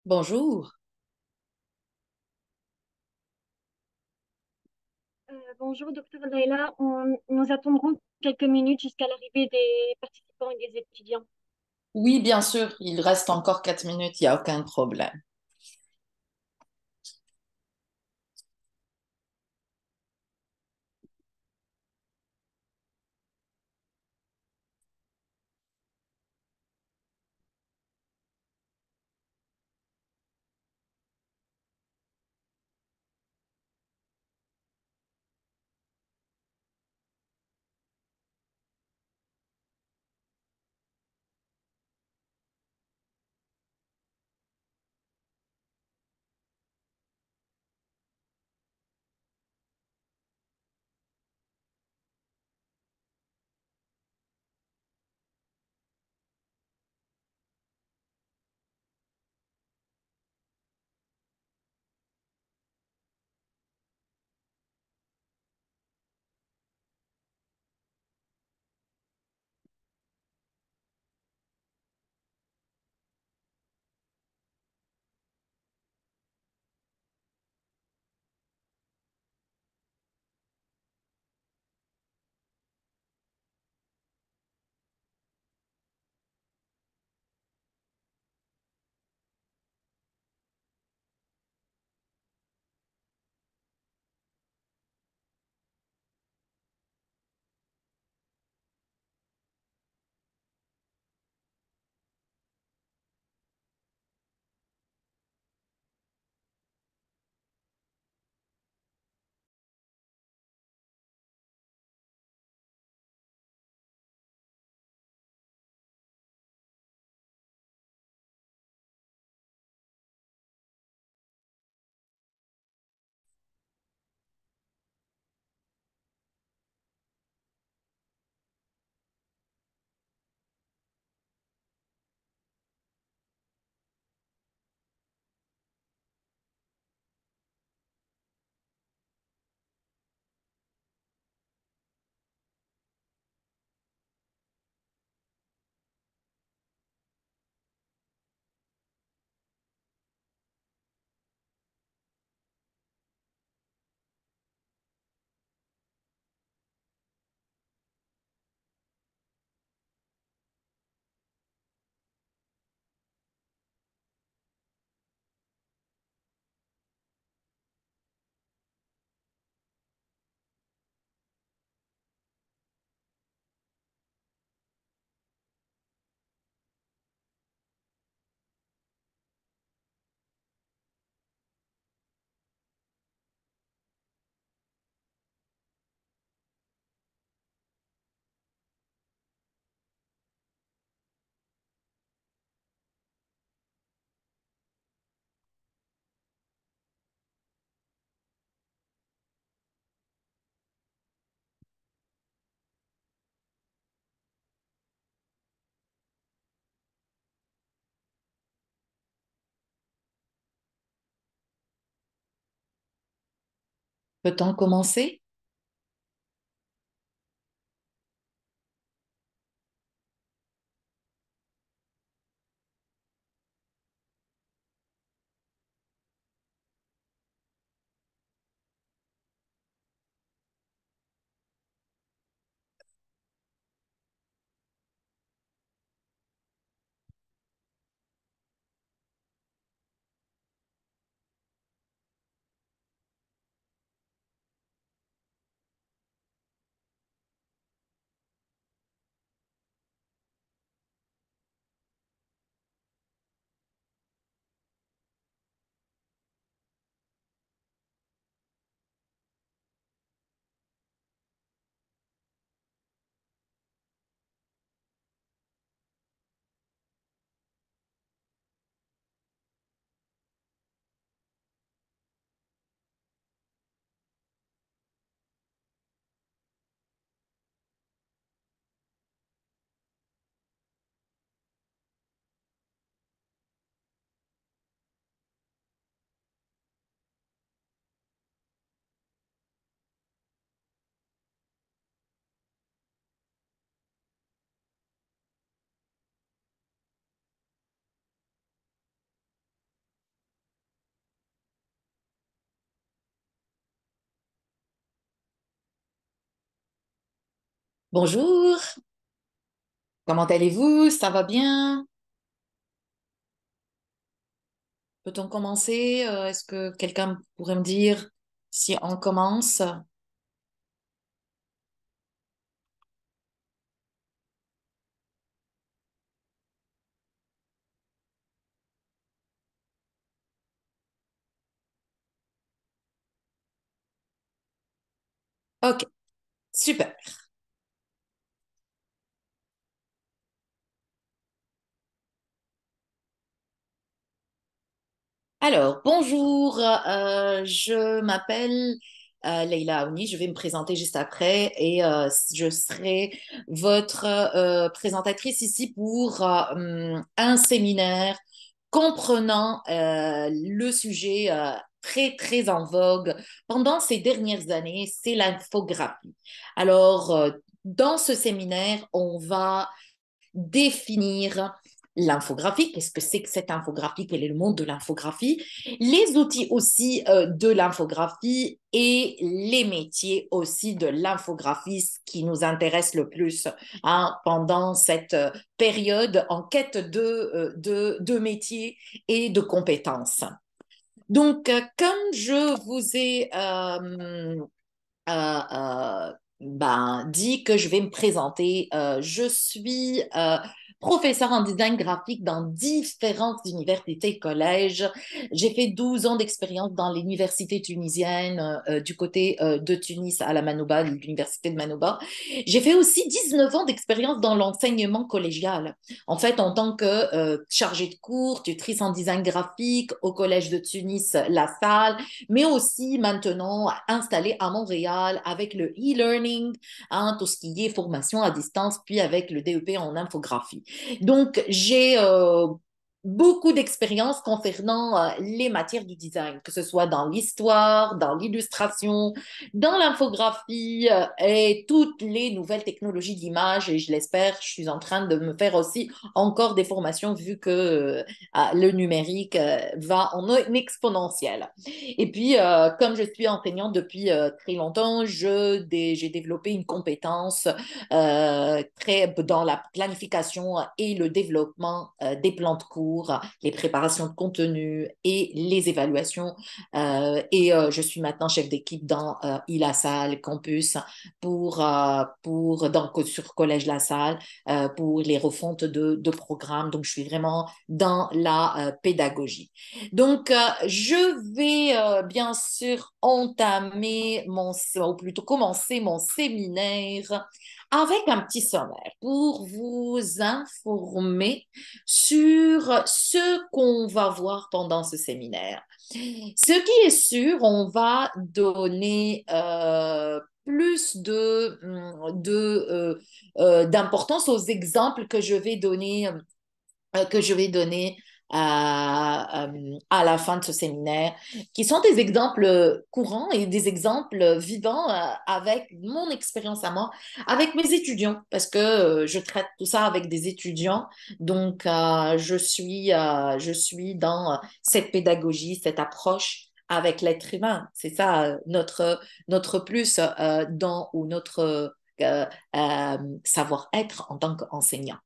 Bonjour. Bonjour, docteur Leila. Nous attendrons quelques minutes jusqu'à l'arrivée des participants et des étudiants. Oui, bien sûr, il reste encore 4 minutes, il n'y a aucun problème. Peut-on commencer? Bonjour, comment allez-vous? Ça va bien? Peut-on commencer? Est-ce que quelqu'un pourrait me dire si on commence? Ok, super. Alors, bonjour, je m'appelle Leïla Aouni, je vais me présenter juste après et je serai votre présentatrice ici pour un séminaire comprenant le sujet très, très en vogue pendant ces dernières années, c'est l'infographie. Alors, dans ce séminaire, on va définir l'infographie, qu'est-ce que c'est que cette infographie, quel est le monde de l'infographie, les outils aussi de l'infographie et les métiers aussi de l'infographie, ce qui nous intéresse le plus hein, pendant cette période en quête de métiers et de compétences. Donc, comme je vous ai dit que je vais me présenter. Je suis professeure en design graphique dans différentes universités et collèges. J'ai fait 12 ans d'expérience dans l'université tunisienne du côté de Tunis à la Manouba, l'université de Manouba. J'ai fait aussi 19 ans d'expérience dans l'enseignement collégial. En fait, en tant que chargée de cours, tutrice en design graphique au collège de Tunis, La Salle, mais aussi maintenant installé à Montréal avec le e-learning, hein, tout ce qui est formation à distance, puis avec le DEP en infographie. Donc, j'ai beaucoup d'expérience concernant les matières du design, que ce soit dans l'histoire, dans l'illustration, dans l'infographie et toutes les nouvelles technologies d'image. Et je l'espère, je suis en train de me faire aussi encore des formations vu que le numérique va en exponentiel. Et puis, comme je suis enseignante depuis très longtemps, j'ai développé une compétence très dans la planification et le développement des plans de cours, les préparations de contenu et les évaluations. Je suis maintenant chef d'équipe dans ILA Salle Campus sur Collège La Salle pour les refontes de programmes. Donc, je suis vraiment dans la pédagogie. Donc, je vais bien sûr ou plutôt commencer mon séminaire avec un petit sommaire pour vous informer sur ce qu'on va voir pendant ce séminaire. Ce qui est sûr, on va donner plus d'importance aux exemples que je vais donner à la fin de ce séminaire, qui sont des exemples courants et des exemples vivants avec mon expérience à moi, avec mes étudiants, parce que je traite tout ça avec des étudiants. Donc, je suis dans cette pédagogie, cette approche avec l'être humain. C'est ça notre plus ou notre savoir-être en tant qu'enseignant.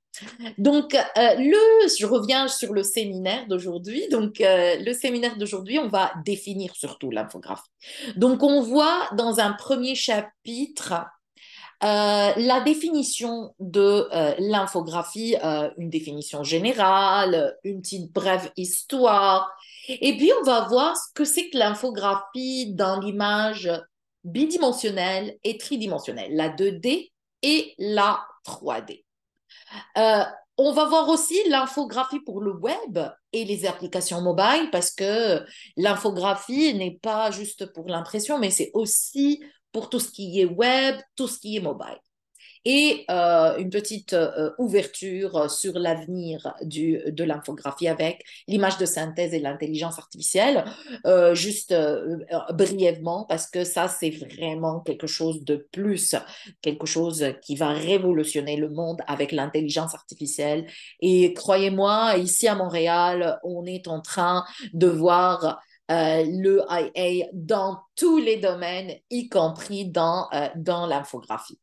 Donc, je reviens sur le séminaire d'aujourd'hui. Donc, le séminaire d'aujourd'hui, on va définir surtout l'infographie. Donc, on voit dans un premier chapitre la définition de l'infographie, une définition générale, une petite brève histoire. Et puis, on va voir ce que c'est que l'infographie dans l'image bidimensionnelle et tridimensionnelle, la 2D et la 3D. Euh, on va voir aussi l'infographie pour le web et les applications mobiles parce que l'infographie n'est pas juste pour l'impression, mais c'est aussi pour tout ce qui est web, tout ce qui est mobile et une petite ouverture sur l'avenir de l'infographie avec l'image de synthèse et l'intelligence artificielle, juste brièvement, parce que ça, c'est vraiment quelque chose de plus, quelque chose qui va révolutionner le monde avec l'intelligence artificielle. Et croyez-moi, ici à Montréal, on est en train de voir le IA dans tous les domaines, y compris dans l'infographie.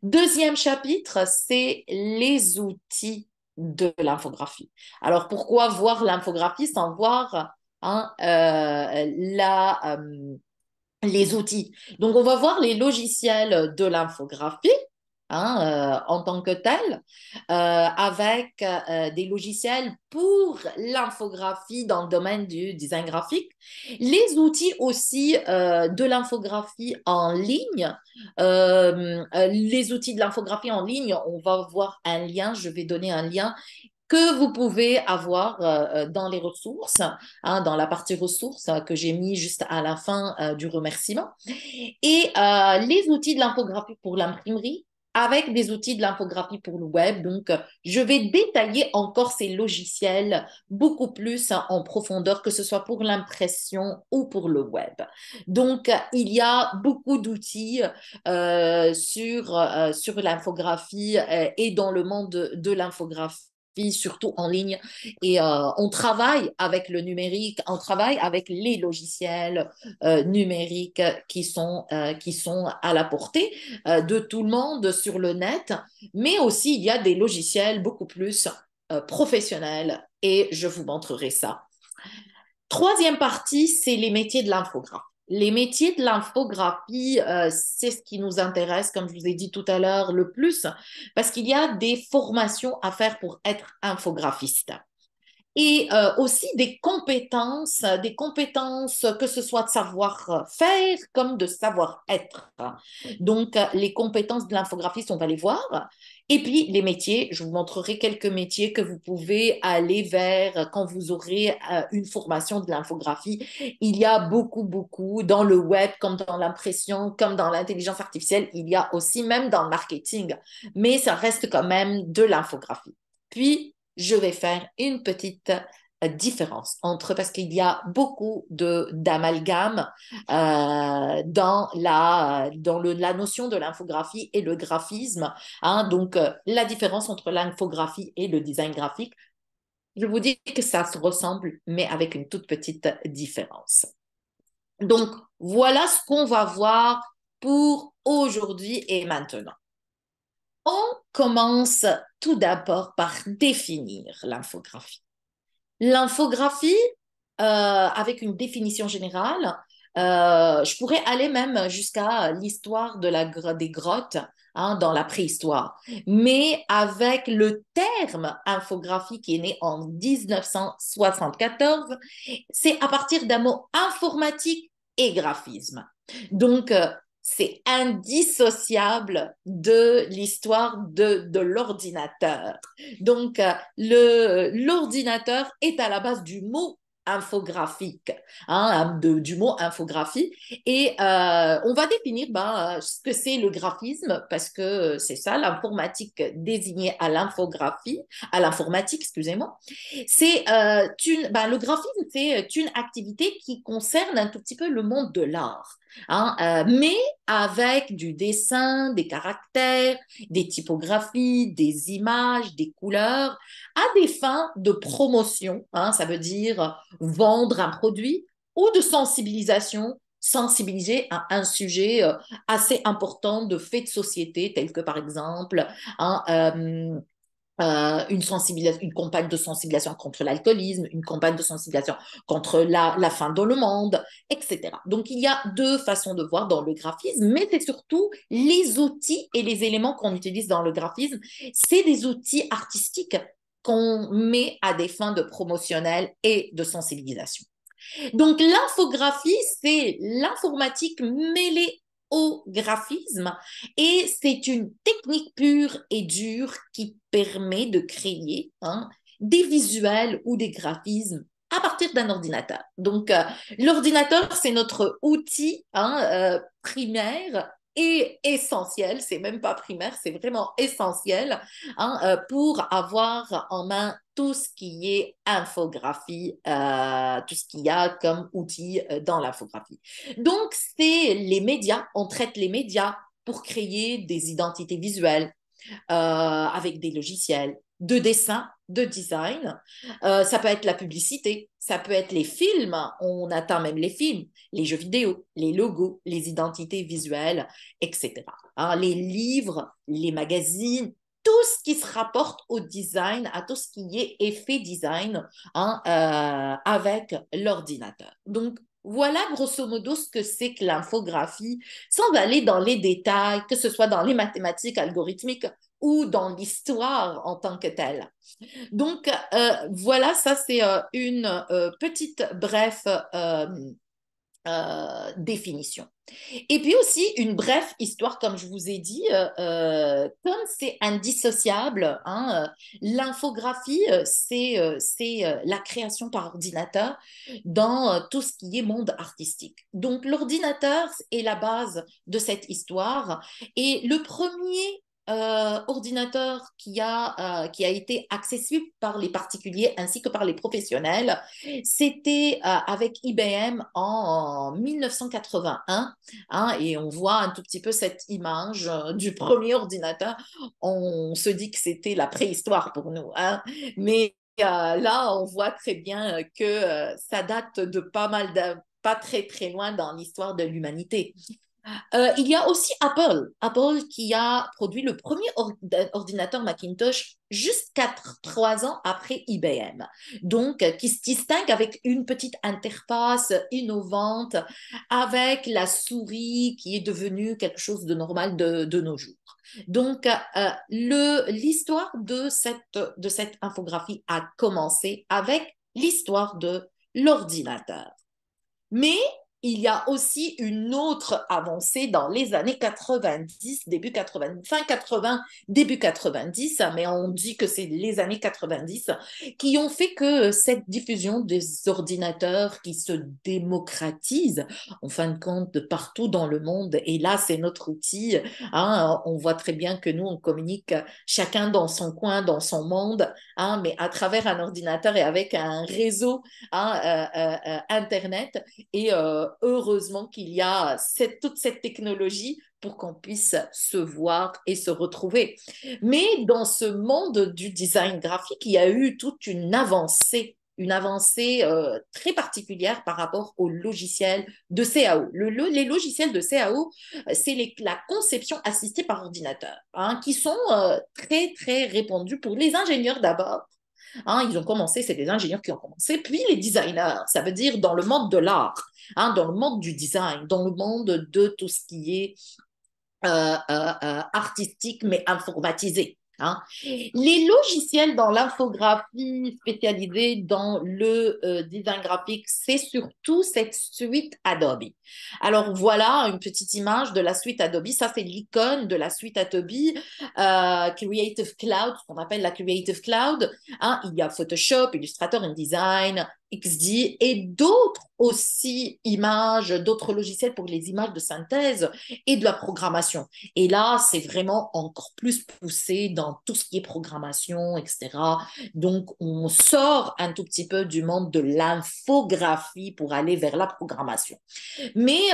Deuxième chapitre, c'est les outils de l'infographie. Alors, pourquoi voir l'infographie sans voir hein, les outils? Donc, on va voir les logiciels de l'infographie en tant que tel, avec des logiciels pour l'infographie dans le domaine du design graphique, les outils aussi de l'infographie en ligne. Les outils de l'infographie en ligne, on va voir un lien, je vais donner un lien que vous pouvez avoir dans les ressources, dans la partie ressources que j'ai mis juste à la fin du remerciement. Et les outils de l'infographie pour l'imprimerie avec des outils de l'infographie pour le web. Donc, je vais détailler encore ces logiciels beaucoup plus en profondeur, que ce soit pour l'impression ou pour le web. Donc, il y a beaucoup d'outils sur l'infographie et dans le monde de l'infographie surtout en ligne. Et on travaille avec le numérique, on travaille avec les logiciels numériques qui sont à la portée de tout le monde sur le net, mais aussi il y a des logiciels beaucoup plus professionnels et je vous montrerai ça. Troisième partie, c'est les métiers de l'infographie. Les métiers de l'infographie, c'est ce qui nous intéresse, comme je vous ai dit tout à l'heure, le plus, parce qu'il y a des formations à faire pour être infographiste et aussi des compétences que ce soit de savoir-faire comme de savoir-être. Donc, les compétences de l'infographiste, on va les voir. Et puis, les métiers, je vous montrerai quelques métiers que vous pouvez aller vers quand vous aurez une formation de l'infographie. Il y a beaucoup, beaucoup dans le web, comme dans l'impression, comme dans l'intelligence artificielle. Il y a aussi même dans le marketing, mais ça reste quand même de l'infographie. Puis, je vais faire une petite différence entre, parce qu'il y a beaucoup d'amalgame la notion de l'infographie et le graphisme. Donc, la différence entre l'infographie et le design graphique, je vous dis que ça se ressemble, mais avec une toute petite différence. Donc, voilà ce qu'on va voir pour aujourd'hui et maintenant. On commence tout d'abord par définir l'infographie. L'infographie, avec une définition générale, je pourrais aller même jusqu'à l'histoire des grottes dans la préhistoire. Mais avec le terme infographie qui est né en 1974, c'est à partir d'un mot informatique et graphisme. Donc, c'est indissociable de l'histoire de l'ordinateur. Donc, l'ordinateur est à la base du mot infographique, du mot infographie. Et on va définir ce que c'est le graphisme, parce que c'est ça, l'informatique désignée à l'infographie, à l'informatique, excusez-moi. Le graphisme, c'est une activité qui concerne un tout petit peu le monde de l'art, mais avec du dessin, des caractères, des typographies, des images, des couleurs, à des fins de promotion, ça veut dire vendre un produit, ou de sensibilisation, sensibiliser à un sujet assez important de faits de société, tel que par exemple une campagne de sensibilisation contre l'alcoolisme, une campagne de sensibilisation contre la faim dans le monde, etc. Donc, il y a deux façons de voir dans le graphisme, mais c'est surtout les outils et les éléments qu'on utilise dans le graphisme. C'est des outils artistiques qu'on met à des fins de promotionnel et de sensibilisation. Donc, l'infographie, c'est l'informatique mêlée au graphisme et c'est une technique pure et dure qui permet de créer des visuels ou des graphismes à partir d'un ordinateur. Donc, l'ordinateur, c'est notre outil primaire et essentiel, c'est même pas primaire, c'est vraiment essentiel pour avoir en main tout ce qui est infographie, tout ce qu'il y a comme outil dans l'infographie. Donc, c'est les médias, on traite les médias pour créer des identités visuelles avec des logiciels, de dessin, de design. Ça peut être la publicité, ça peut être les films, on atteint même les films, les jeux vidéo, les logos, les identités visuelles, etc. Hein, les livres, les magazines, tout ce qui se rapporte au design, à tout ce qui est effet design, hein, avec l'ordinateur. Donc, voilà grosso modo ce que c'est que l'infographie, sans aller dans les détails, que ce soit dans les mathématiques algorithmiques ou dans l'histoire en tant que telle. Donc, voilà, ça c'est une petite bref définition. Et puis aussi une brève histoire, comme je vous ai dit, comme c'est indissociable, hein, l'infographie, c'est la création par ordinateur dans tout ce qui est monde artistique. Donc l'ordinateur est la base de cette histoire et le premier ordinateur qui a été accessible par les particuliers ainsi que par les professionnels, c'était avec IBM en 1981. Hein, et on voit un tout petit peu cette image du premier ordinateur. On se dit que c'était la préhistoire pour nous. Hein, mais là, on voit très bien que ça date de pas très très loin dans l'histoire de l'humanité. Il y a aussi Apple qui a produit le premier ordinateur Macintosh juste 3 ans après IBM. Donc, qui se distingue avec une petite interface innovante, avec la souris qui est devenue quelque chose de normal de nos jours. Donc, l'histoire de cette infographie a commencé avec l'histoire de l'ordinateur. Mais il y a aussi une autre avancée dans les années 90, début 80, fin 80, début 90, mais on dit que c'est les années 90 qui ont fait que cette diffusion des ordinateurs qui se démocratise, en fin de compte, de partout dans le monde, et là, c'est notre outil. Hein, on voit très bien que nous, on communique chacun dans son coin, dans son monde, hein, mais à travers un ordinateur et avec un réseau, hein, Internet. Et heureusement qu'il y a toute cette technologie pour qu'on puisse se voir et se retrouver. Mais dans ce monde du design graphique, il y a eu toute une avancée très particulière par rapport aux logiciels de CAO. Les logiciels de CAO, c'est la conception assistée par ordinateur, hein, qui sont très, très répandus pour les ingénieurs d'abord. Hein, ils ont commencé, c'est des ingénieurs qui ont commencé, puis les designers, ça veut dire dans le monde de l'art, hein, dans le monde du design, dans le monde de tout ce qui est artistique mais informatisé. Hein. Les logiciels dans l'infographie spécialisée dans le design graphique, c'est surtout cette suite Adobe. Alors voilà une petite image de la suite Adobe. Ça, c'est l'icône de la suite Adobe Creative Cloud, ce qu'on appelle la Creative Cloud. Hein. Il y a Photoshop, Illustrator, InDesign, XD et d'autres aussi images, d'autres logiciels pour les images de synthèse et de la programmation. Et là, c'est vraiment encore plus poussé dans tout ce qui est programmation, etc. Donc, on sort un tout petit peu du monde de l'infographie pour aller vers la programmation. Mais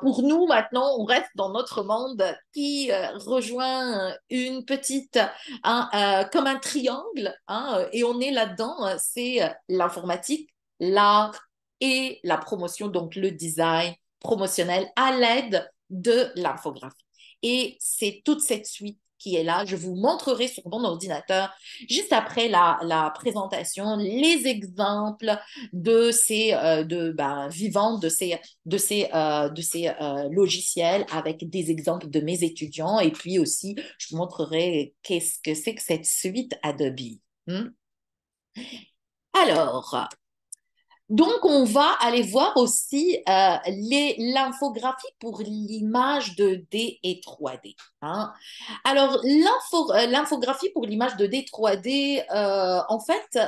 pour nous, maintenant, on reste dans notre monde qui rejoint une petite, hein, comme un triangle, hein, et on est là-dedans, c'est l'informatique, l'art et la promotion, donc le design promotionnel à l'aide de l'infographie. Et c'est toute cette suite qui est là. Je vous montrerai sur mon ordinateur, juste après la présentation, les exemples de vivants de ces logiciels avec des exemples de mes étudiants. Et puis aussi, je vous montrerai qu'est-ce que c'est que cette suite Adobe. Hmm? Alors, donc, on va aller voir aussi l'infographie pour l'image 2D et 3D. Hein. Alors, l'infographie pour l'image 2D, 3D, en fait,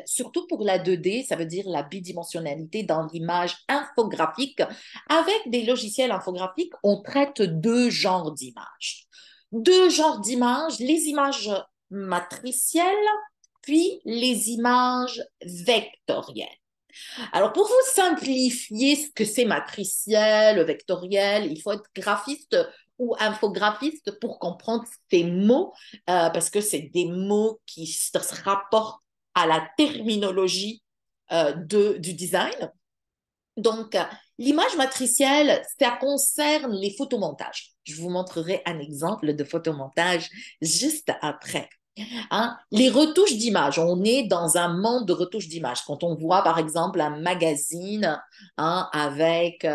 surtout pour la 2D, ça veut dire la bidimensionnalité dans l'image infographique. Avec des logiciels infographiques, on traite deux genres d'images. Deux genres d'images, les images matricielles, puis les images vectorielles. Alors, pour vous simplifier ce que c'est matriciel, vectoriel, il faut être graphiste ou infographiste pour comprendre ces mots, parce que c'est des mots qui se rapportent à la terminologie du design. Donc, l'image matricielle, ça concerne les photomontages. Je vous montrerai un exemple de photomontage juste après. Hein? Les retouches d'image, on est dans un monde de retouches d'image. Quand on voit, par exemple, un magazine hein, avec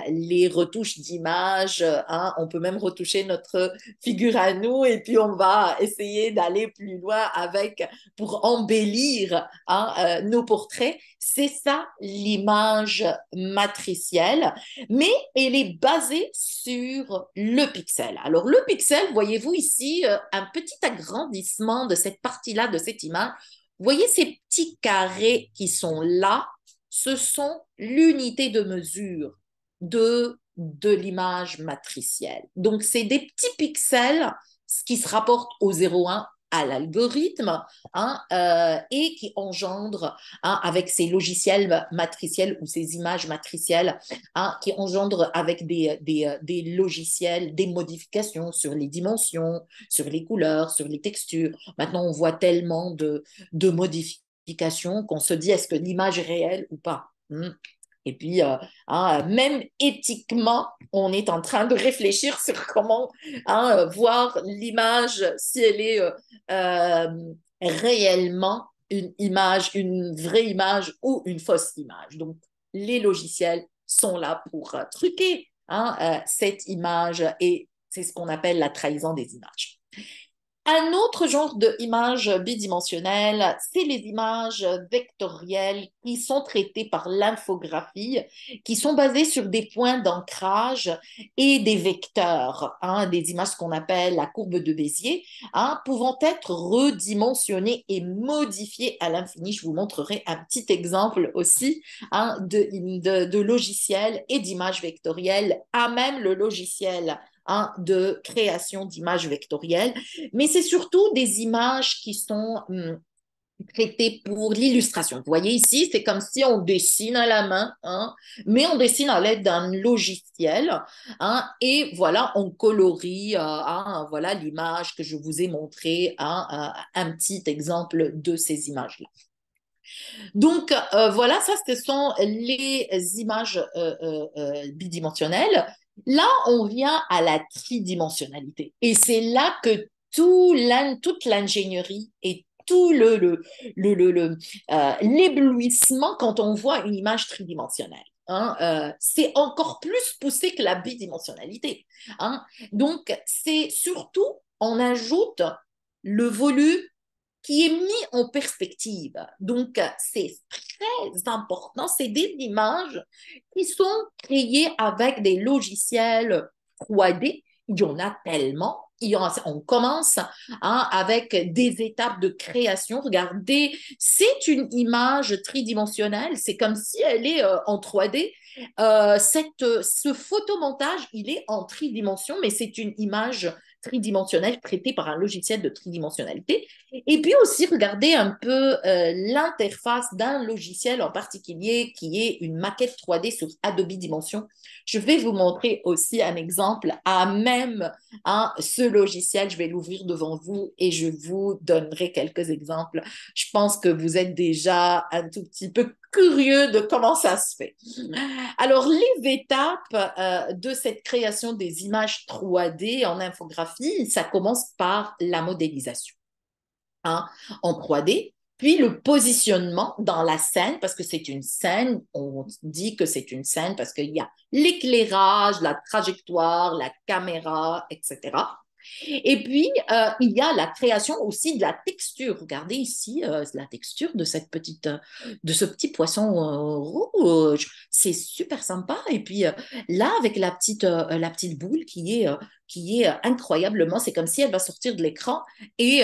les retouches d'image, hein, on peut même retoucher notre figure à nous et puis on va essayer d'aller plus loin avec pour embellir hein, nos portraits. C'est ça l'image matricielle, mais elle est basée sur le pixel. Alors, le pixel, voyez-vous ici, un petit agrandissement de cette partie-là de cette image. Vous voyez ces petits carrés qui sont là, ce sont l'unité de mesure de l'image matricielle. Donc, c'est des petits pixels ce qui se rapporte au 0,1 à l'algorithme hein, et qui engendre hein, avec ces logiciels matriciels ou ces images matricielles hein, qui engendrent avec des logiciels des modifications sur les dimensions, sur les couleurs, sur les textures. Maintenant, on voit tellement de modifications qu'on se dit est-ce que l'image est réelle ou pas. Et puis, hein, même éthiquement, on est en train de réfléchir sur comment hein, voir l'image, si elle est euh, réellement une image, une vraie image ou une fausse image. Donc, les logiciels sont là pour truquer hein, cette image et c'est ce qu'on appelle la trahison des images. Un autre genre d'image bidimensionnelle, c'est les images vectorielles qui sont traitées par l'infographie, qui sont basées sur des points d'ancrage et des vecteurs, hein, des images qu'on appelle la courbe de Bézier, hein, pouvant être redimensionnées et modifiées à l'infini. Je vous montrerai un petit exemple aussi hein, de logiciels et d'images vectorielles à même le logiciel hein, de création d'images vectorielles, mais c'est surtout des images qui sont traitées pour l'illustration. Vous voyez ici, c'est comme si on dessine à la main, hein, mais on dessine à l'aide d'un logiciel, hein, et voilà, on colorie, hein, voilà l'image que je vous ai montrée, hein, un petit exemple de ces images-là. Donc, voilà, ça, ce sont les images bidimensionnelles. Là, on vient à la tridimensionnalité. Et c'est là que toute l'ingénierie et tout l'éblouissement quand on voit une image tridimensionnelle. Hein, c'est encore plus poussé que la bidimensionnalité. Hein. Donc, c'est surtout, on ajoute le volume qui est mis en perspective. Donc, c'est très important. C'est des images qui sont créées avec des logiciels 3D. Il y en a tellement. On commence hein, avec des étapes de création. Regardez, c'est une image tridimensionnelle. C'est comme si elle est en 3D. Ce photomontage, il est en tridimension, mais c'est une image tridimensionnelle traitée par un logiciel de tridimensionnalité. Et puis aussi, regarder un peu l'interface d'un logiciel en particulier qui est une maquette 3D sur Adobe Dimension. Je vais vous montrer aussi un exemple à même hein, ce logiciel. Je vais l'ouvrir devant vous et je vous donnerai quelques exemples. Je pense que vous êtes déjà un tout petit peu curieux de comment ça se fait. Alors, les étapes de cette création des images 3D en infographie, ça commence par la modélisation hein, en 3D, puis le positionnement dans la scène, parce que c'est une scène, on dit que c'est une scène parce qu'il y a l'éclairage, la trajectoire, la caméra, etc. Et puis, il y a la création aussi de la texture. Regardez ici la texture de de ce petit poisson rouge. C'est super sympa. Et puis là, avec la petite boule qui est incroyablement, c'est comme si elle va sortir de l'écran et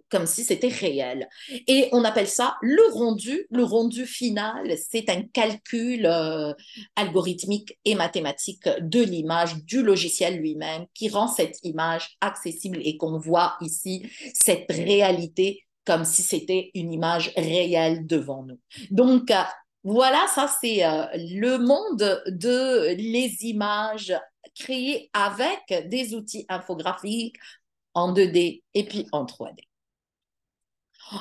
comme si c'était réel. Et on appelle ça le rendu. Le rendu final, c'est un calcul algorithmique et mathématique de l'image, du logiciel lui-même, qui rend cette image accessible et qu'on voit ici cette réalité comme si c'était une image réelle devant nous. Donc, voilà, ça c'est le monde de les images créés avec des outils infographiques en 2D et puis en 3D.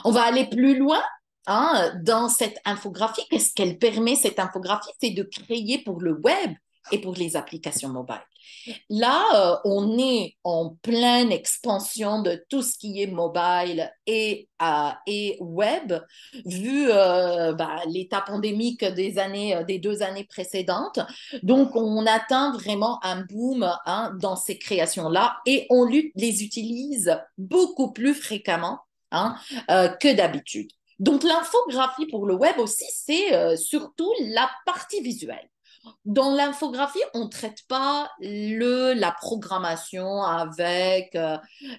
On va aller plus loin dans cette infographie. Qu'est-ce qu'elle permet, cette infographie? C'est de créer pour le web et pour les applications mobiles. Là, on est en pleine expansion de tout ce qui est mobile et web, vu l'état pandémique des 2 années précédentes. Donc, on atteint vraiment un boom dans ces créations-là et on les utilise beaucoup plus fréquemment que d'habitude. Donc, l'infographie pour le web aussi, c'est surtout la partie visuelle. Dans l'infographie, on ne traite pas la programmation avec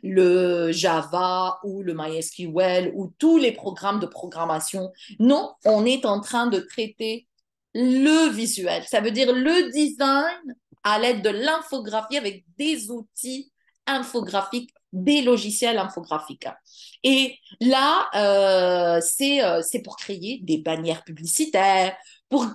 le Java ou le MySQL ou tous les programmes de programmation. Non, on est en train de traiter le visuel. Ça veut dire le design à l'aide de l'infographie avec des outils infographiques, des logiciels infographiques. Et là, c'est pour créer des bannières publicitaires, pour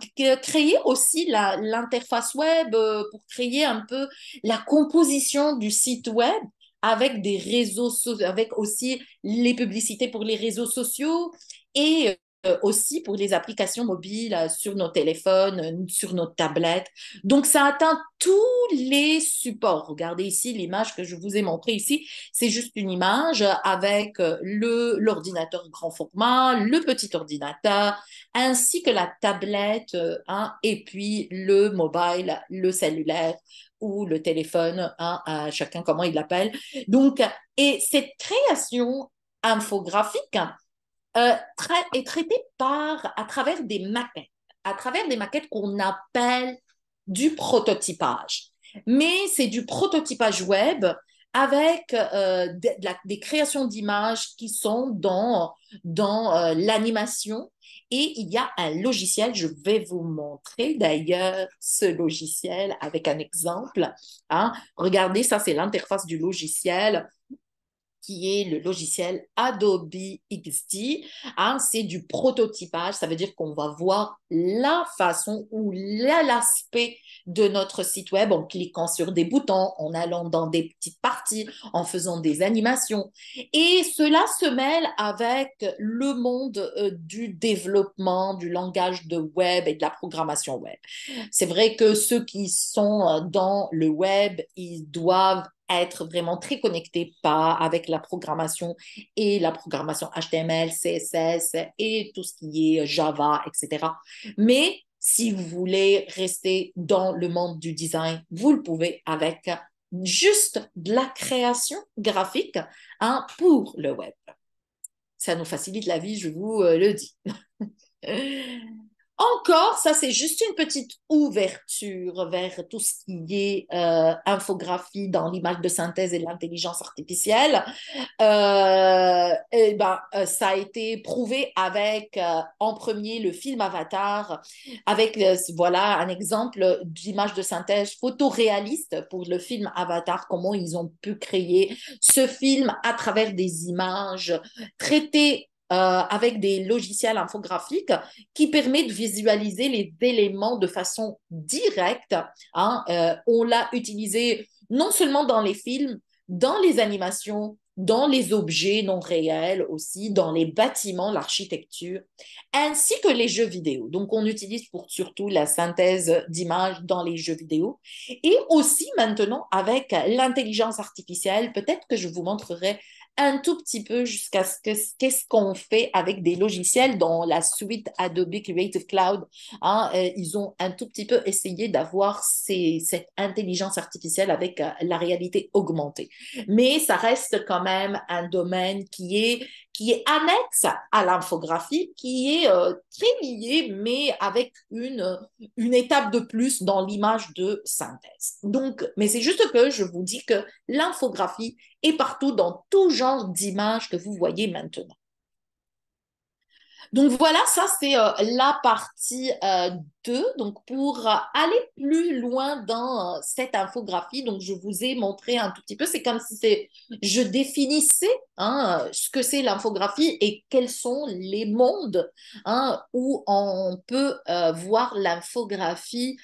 créer aussi l'interface web, pour créer un peu la composition du site web avec des réseaux sociaux, avec aussi les publicités pour les réseaux sociaux et aussi pour les applications mobiles sur nos téléphones, sur nos tablettes. Donc, ça atteint tous les supports. Regardez ici l'image que je vous ai montrée ici. C'est juste une image avec l'ordinateur grand format, le petit ordinateur, ainsi que la tablette, et puis le mobile, le cellulaire ou le téléphone, chacun comment il l'appelle. Donc, et cette création infographique est traitée à travers des maquettes qu'on appelle du prototypage. Mais c'est du prototypage web avec des créations d'images qui sont dans l'animation. Et il y a un logiciel, je vais vous montrer d'ailleurs ce logiciel avec un exemple. Regardez, ça c'est l'interface du logiciel qui est le logiciel Adobe XD. C'est du prototypage, ça veut dire qu'on va voir la façon ou l'aspect de notre site web en cliquant sur des boutons, en allant dans des petites parties, en faisant des animations. Et cela se mêle avec le monde du développement, du langage de web et de la programmation web. C'est vrai que ceux qui sont dans le web, ils doivent être vraiment très connectés avec la programmation et la programmation HTML, CSS et tout ce qui est Java, etc. Mais si vous voulez rester dans le monde du design, vous le pouvez avec juste de la création graphique pour le web. Ça nous facilite la vie, je vous le dis. Encore, ça c'est juste une petite ouverture vers tout ce qui est infographie dans l'image de synthèse et l'intelligence artificielle. Ça a été prouvé avec en premier le film Avatar, avec voilà un exemple d'image de synthèse photoréaliste pour le film Avatar, comment ils ont pu créer ce film à travers des images traitées avec des logiciels infographiques qui permet de visualiser les éléments de façon directe. On l'a utilisé non seulement dans les films, dans les animations, dans les objets non réels aussi, dans les bâtiments, l'architecture, ainsi que les jeux vidéo. Donc, on utilise surtout la synthèse d'images dans les jeux vidéo. Et aussi maintenant, avec l'intelligence artificielle, peut-être que je vous montrerai un tout petit peu jusqu'à qu'est-ce qu'on fait avec des logiciels dans la suite Adobe Creative Cloud. Ils ont un tout petit peu essayé d'avoir cette intelligence artificielle avec la réalité augmentée. Mais ça reste quand même un domaine qui est annexe à l'infographie, qui est très lié, mais avec une étape de plus dans l'image de synthèse. Donc, mais c'est juste que je vous dis que l'infographie est partout dans tout genre d'images que vous voyez maintenant. Donc voilà, ça c'est la partie 2. Donc pour aller plus loin dans cette infographie, donc je vous ai montré un tout petit peu, c'est comme si je définissais ce que c'est l'infographie et quels sont les mondes où on peut voir l'infographie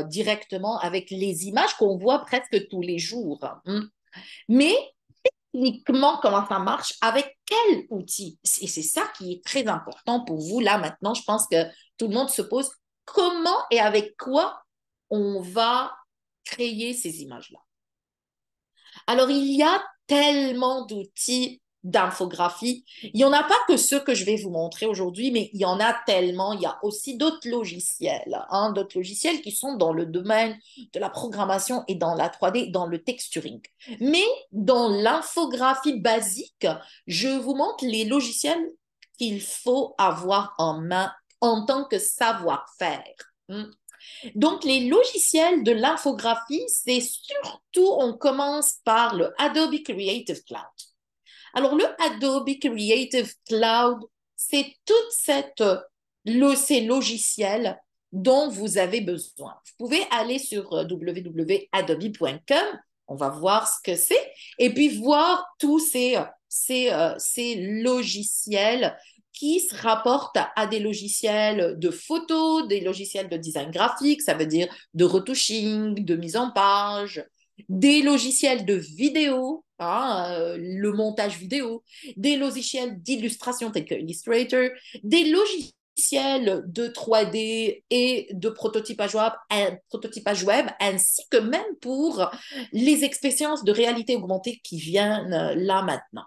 directement avec les images qu'on voit presque tous les jours. Mais uniquement comment ça marche, avec quel outil. Et c'est ça qui est très important pour vous. Là, maintenant, je pense que tout le monde se pose comment et avec quoi on va créer ces images-là. Alors, il y a tellement d'outils d'infographie. Il n'y en a pas que ceux que je vais vous montrer aujourd'hui, mais il y en a tellement. Il y a aussi d'autres logiciels qui sont dans le domaine de la programmation et dans la 3D, dans le texturing. Mais dans l'infographie basique, je vous montre les logiciels qu'il faut avoir en main en tant que savoir-faire. Donc, les logiciels de l'infographie, c'est surtout, on commence par le Adobe Creative Cloud. Alors, le Adobe Creative Cloud, c'est ces logiciels dont vous avez besoin. Vous pouvez aller sur www.adobe.com, on va voir ce que c'est, et puis voir tous ces logiciels qui se rapportent à des logiciels de photos, des logiciels de design graphique, ça veut dire de retouching, de mise en page, des logiciels de vidéo, le montage vidéo, des logiciels d'illustration tels que Illustrator, des logiciels de 3D et de prototypage web, ainsi que même pour les expériences de réalité augmentée qui viennent là maintenant.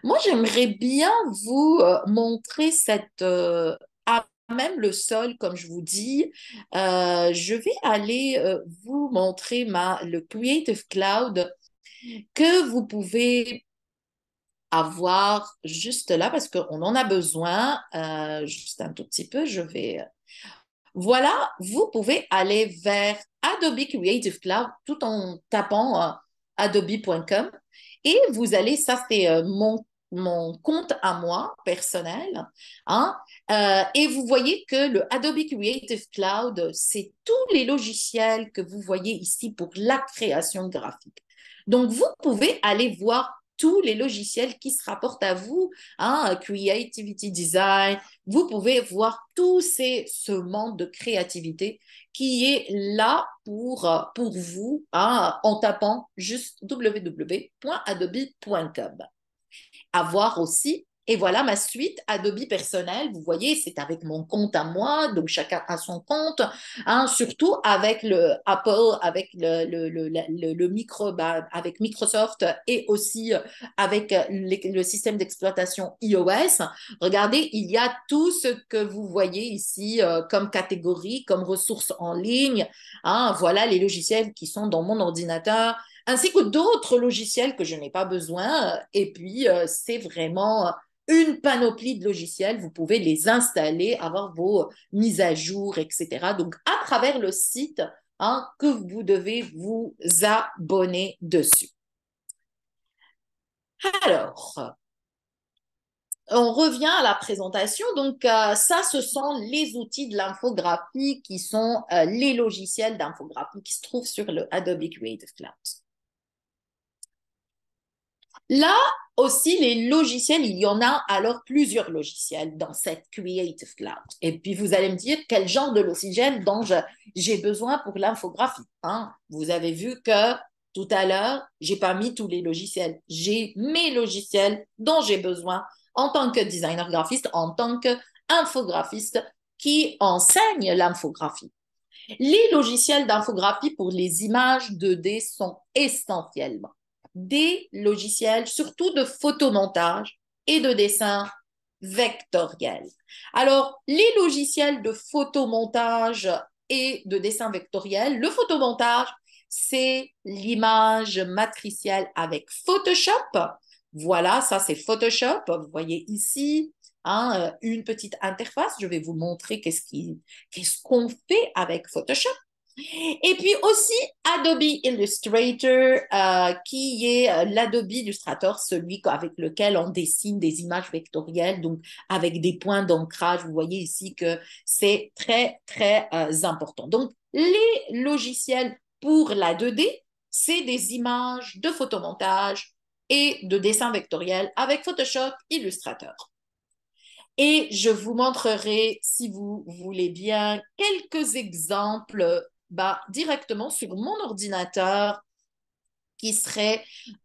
Moi, j'aimerais bien vous montrer même le sol, comme je vous dis. Je vais aller vous montrer le Creative Cloud que vous pouvez avoir juste là parce qu'on en a besoin. Juste un tout petit peu, Voilà, vous pouvez aller vers Adobe Creative Cloud tout en tapant adobe.com et vous allez, ça c'est mon compte à moi personnel, hein, et vous voyez que le Adobe Creative Cloud, c'est tous les logiciels que vous voyez ici pour la création graphique. Donc, vous pouvez aller voir tous les logiciels qui se rapportent à vous, Creativity Design, vous pouvez voir ce monde de créativité qui est là pour vous en tapant juste www.adobe.com. À voir aussi. Et voilà ma suite Adobe personnelle. Vous voyez, c'est avec mon compte à moi, donc chacun a son compte. Surtout avec le Apple, avec avec Microsoft et aussi avec le système d'exploitation iOS. Regardez, il y a tout ce que vous voyez ici comme catégorie, comme ressources en ligne. Voilà les logiciels qui sont dans mon ordinateur ainsi que d'autres logiciels que je n'ai pas besoin. Et puis, c'est vraiment une panoplie de logiciels. Vous pouvez les installer, avoir vos mises à jour, etc. Donc, à travers le site que vous devez vous abonner dessus. Alors, on revient à la présentation. Donc, ça, ce sont les outils de l'infographie qui sont les logiciels d'infographie qui se trouvent sur le Adobe Creative Cloud. Là aussi, les logiciels, il y en a alors plusieurs logiciels dans cette Creative Cloud. Et puis, vous allez me dire quel genre de logiciel dont j'ai besoin pour l'infographie. Vous avez vu que tout à l'heure, j'ai pas mis tous les logiciels. J'ai mes logiciels dont j'ai besoin en tant que designer graphiste, en tant qu'infographiste qui enseigne l'infographie. Les logiciels d'infographie pour les images 2D sont essentiellement des logiciels, surtout de photomontage et de dessin vectoriel. Alors, les logiciels de photomontage et de dessin vectoriel, le photomontage, c'est l'image matricielle avec Photoshop. Voilà, ça c'est Photoshop. Vous voyez ici une petite interface. Je vais vous montrer qu'est-ce qu'on fait avec Photoshop. Et puis aussi Adobe Illustrator, qui est l'Adobe Illustrator, celui avec lequel on dessine des images vectorielles, donc avec des points d'ancrage. Vous voyez ici que c'est très, très important. Donc, les logiciels pour la 2D, c'est des images de photomontage et de dessin vectoriel avec Photoshop Illustrator. Et je vous montrerai, si vous voulez bien, quelques exemples directement sur mon ordinateur qui seraient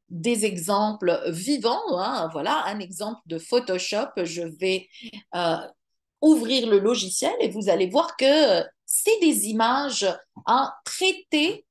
des exemples vivants. Hein. Voilà, un exemple de Photoshop. Je vais euh, ouvrir le logiciel et vous allez voir que c'est des images traitées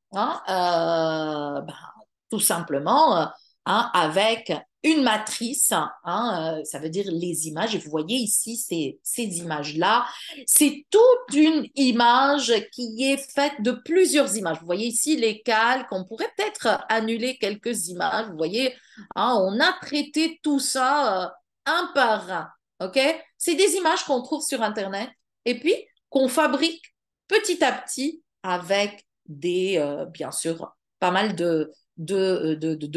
tout simplement avec une matrice, ça veut dire les images. Et vous voyez ici ces images-là. C'est toute une image qui est faite de plusieurs images. Vous voyez ici les calques. On pourrait peut-être annuler quelques images. Vous voyez, on a traité tout ça un par un. OK? C'est des images qu'on trouve sur Internet et puis qu'on fabrique petit à petit avec bien sûr, pas mal de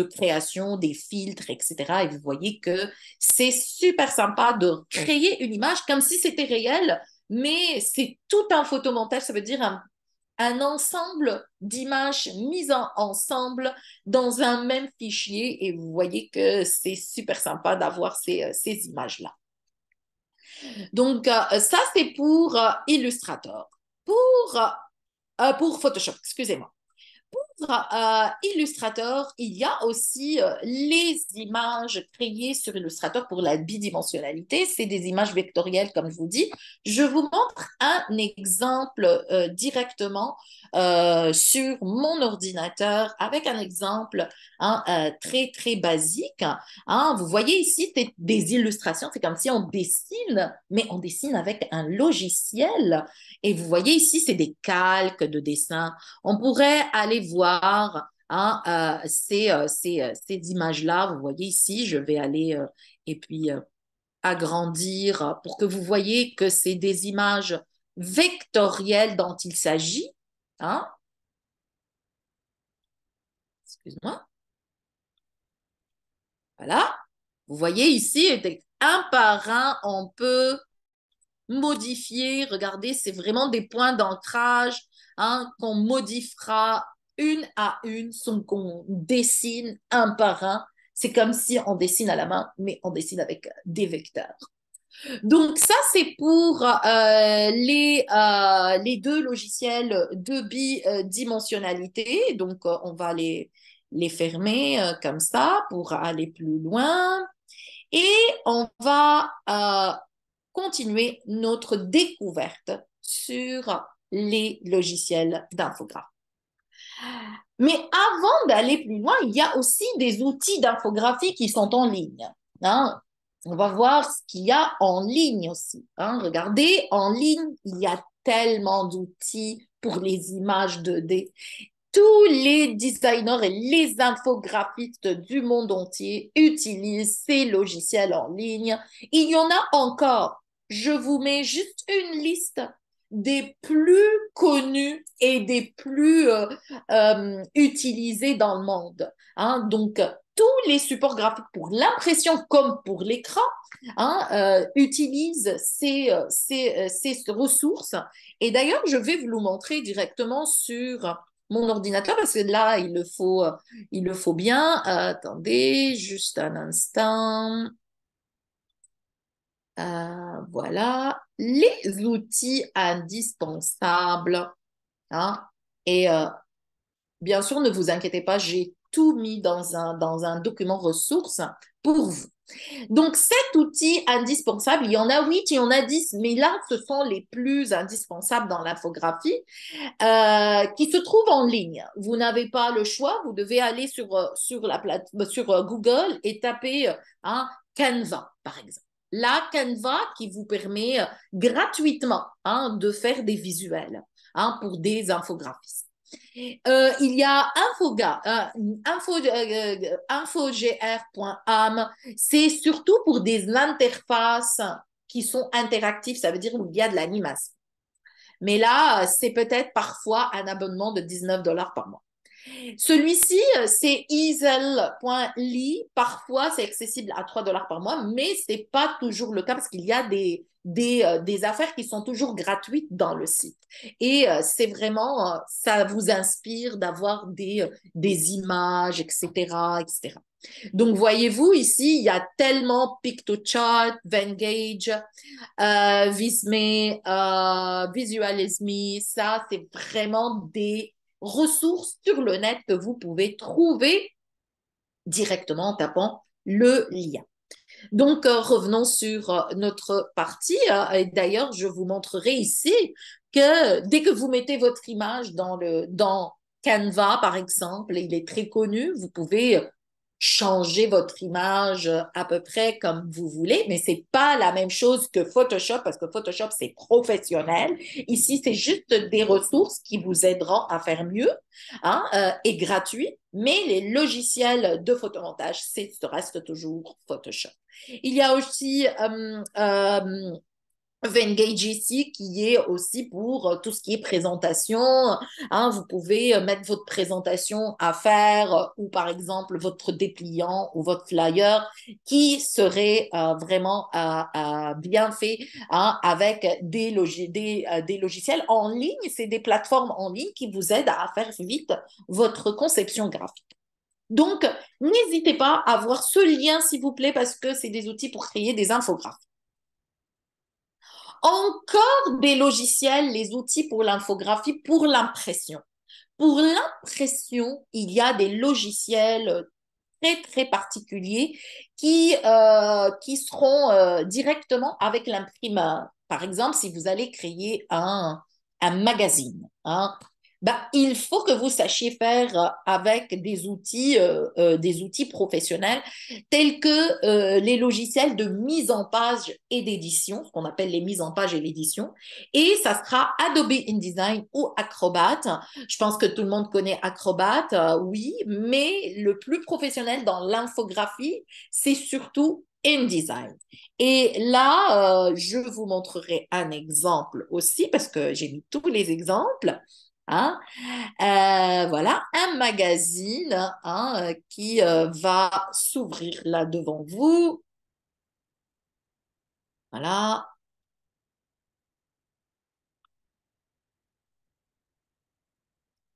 création, des filtres, etc. Et vous voyez que c'est super sympa de créer une image comme si c'était réel, mais c'est tout un photomontage, ça veut dire un ensemble d'images mises ensemble dans un même fichier. Et vous voyez que c'est super sympa d'avoir ces images-là. Donc, ça, c'est pour Illustrator. Pour Photoshop, excusez-moi. Illustrator, il y a aussi les images créées sur Illustrator pour la bidimensionnalité. C'est des images vectorielles, comme je vous dis. Je vous montre un exemple directement sur mon ordinateur avec un exemple très, très basique. Vous voyez ici des illustrations. C'est comme si on dessine, mais on dessine avec un logiciel. Et vous voyez ici, c'est des calques de dessin. On pourrait aller voir ces images-là. Vous voyez ici, je vais aller et puis agrandir pour que vous voyez que c'est des images vectorielles dont il s'agit. Hein? Excuse-moi. Voilà. Vous voyez ici, un par un, on peut modifier. Regardez, c'est vraiment des points d'ancrage qu'on modifiera une à une, qu'on dessine un par un. C'est comme si on dessine à la main, mais on dessine avec des vecteurs. Donc ça, c'est pour les deux logiciels de bidimensionnalité. Donc on va les fermer comme ça pour aller plus loin. Et on va continuer notre découverte sur les logiciels d'infographie. Mais avant d'aller plus loin, il y a aussi des outils d'infographie qui sont en ligne. Hein. On va voir ce qu'il y a en ligne aussi. Hein. Regardez, en ligne, il y a tellement d'outils pour les images 2D. Tous les designers et les infographistes du monde entier utilisent ces logiciels en ligne. Il y en a encore. Je vous mets juste une liste des plus connus et des plus utilisés dans le monde. Hein. Donc, tous les supports graphiques pour l'impression comme pour l'écran utilisent ces ressources. Et d'ailleurs, je vais vous le montrer directement sur mon ordinateur parce que là, il le faut bien. Attendez, juste un instant. Voilà, les outils indispensables. Hein, et bien sûr, ne vous inquiétez pas, j'ai tout mis dans un document ressources pour vous. Donc, cet outil indispensable, il y en a 8, il y en a 10, mais là, ce sont les plus indispensables dans l'infographie qui se trouvent en ligne. Vous n'avez pas le choix, vous devez aller sur Google et taper Canva, par exemple. Là, Canva qui vous permet gratuitement de faire des visuels pour des infographistes. Il y a infogr.am, c'est surtout pour des interfaces qui sont interactives, ça veut dire où il y a de l'animation. Mais là, c'est peut-être parfois un abonnement de 19 dollars par mois. Celui-ci, c'est easel.ly. Parfois, c'est accessible à 3 dollars par mois, mais ce n'est pas toujours le cas parce qu'il y a des affaires qui sont toujours gratuites dans le site. Et c'est vraiment, ça vous inspire d'avoir des images, etc., etc. Donc, voyez-vous, ici, il y a tellement Pictochart, Venngage, Visme, Visualisme. Ça, c'est vraiment des ressources sur le net que vous pouvez trouver directement en tapant le lien. Donc, revenons sur notre partie. Et d'ailleurs, je vous montrerai ici que dès que vous mettez votre image dans Canva, par exemple, il est très connu, vous pouvez changer votre image à peu près comme vous voulez, mais c'est pas la même chose que Photoshop parce que Photoshop, c'est professionnel. Ici, c'est juste des ressources qui vous aideront à faire mieux et gratuit, mais les logiciels de photomontage, ça reste toujours Photoshop. Il y a aussi Venngage ici, qui est aussi pour tout ce qui est présentation. Vous pouvez mettre votre présentation à faire ou par exemple votre dépliant ou votre flyer qui serait vraiment bien fait avec des logiciels en ligne. C'est des plateformes en ligne qui vous aident à faire vite votre conception graphique. Donc, n'hésitez pas à voir ce lien, s'il vous plaît, parce que c'est des outils pour créer des infographes. Encore des logiciels, les outils pour l'infographie, pour l'impression. Pour l'impression, il y a des logiciels très, très particuliers qui seront directement avec l'imprimeur. Par exemple, si vous allez créer un magazine, il faut que vous sachiez faire avec des outils professionnels tels que les logiciels de mise en page et d'édition, ce qu'on appelle les mises en page et l'édition. Et ça sera Adobe InDesign ou Acrobat. Je pense que tout le monde connaît Acrobat, oui, mais le plus professionnel dans l'infographie, c'est surtout InDesign. Et là, je vous montrerai un exemple aussi, parce que j'ai mis tous les exemples. Hein. Voilà, un magazine qui va s'ouvrir là devant vous. Voilà.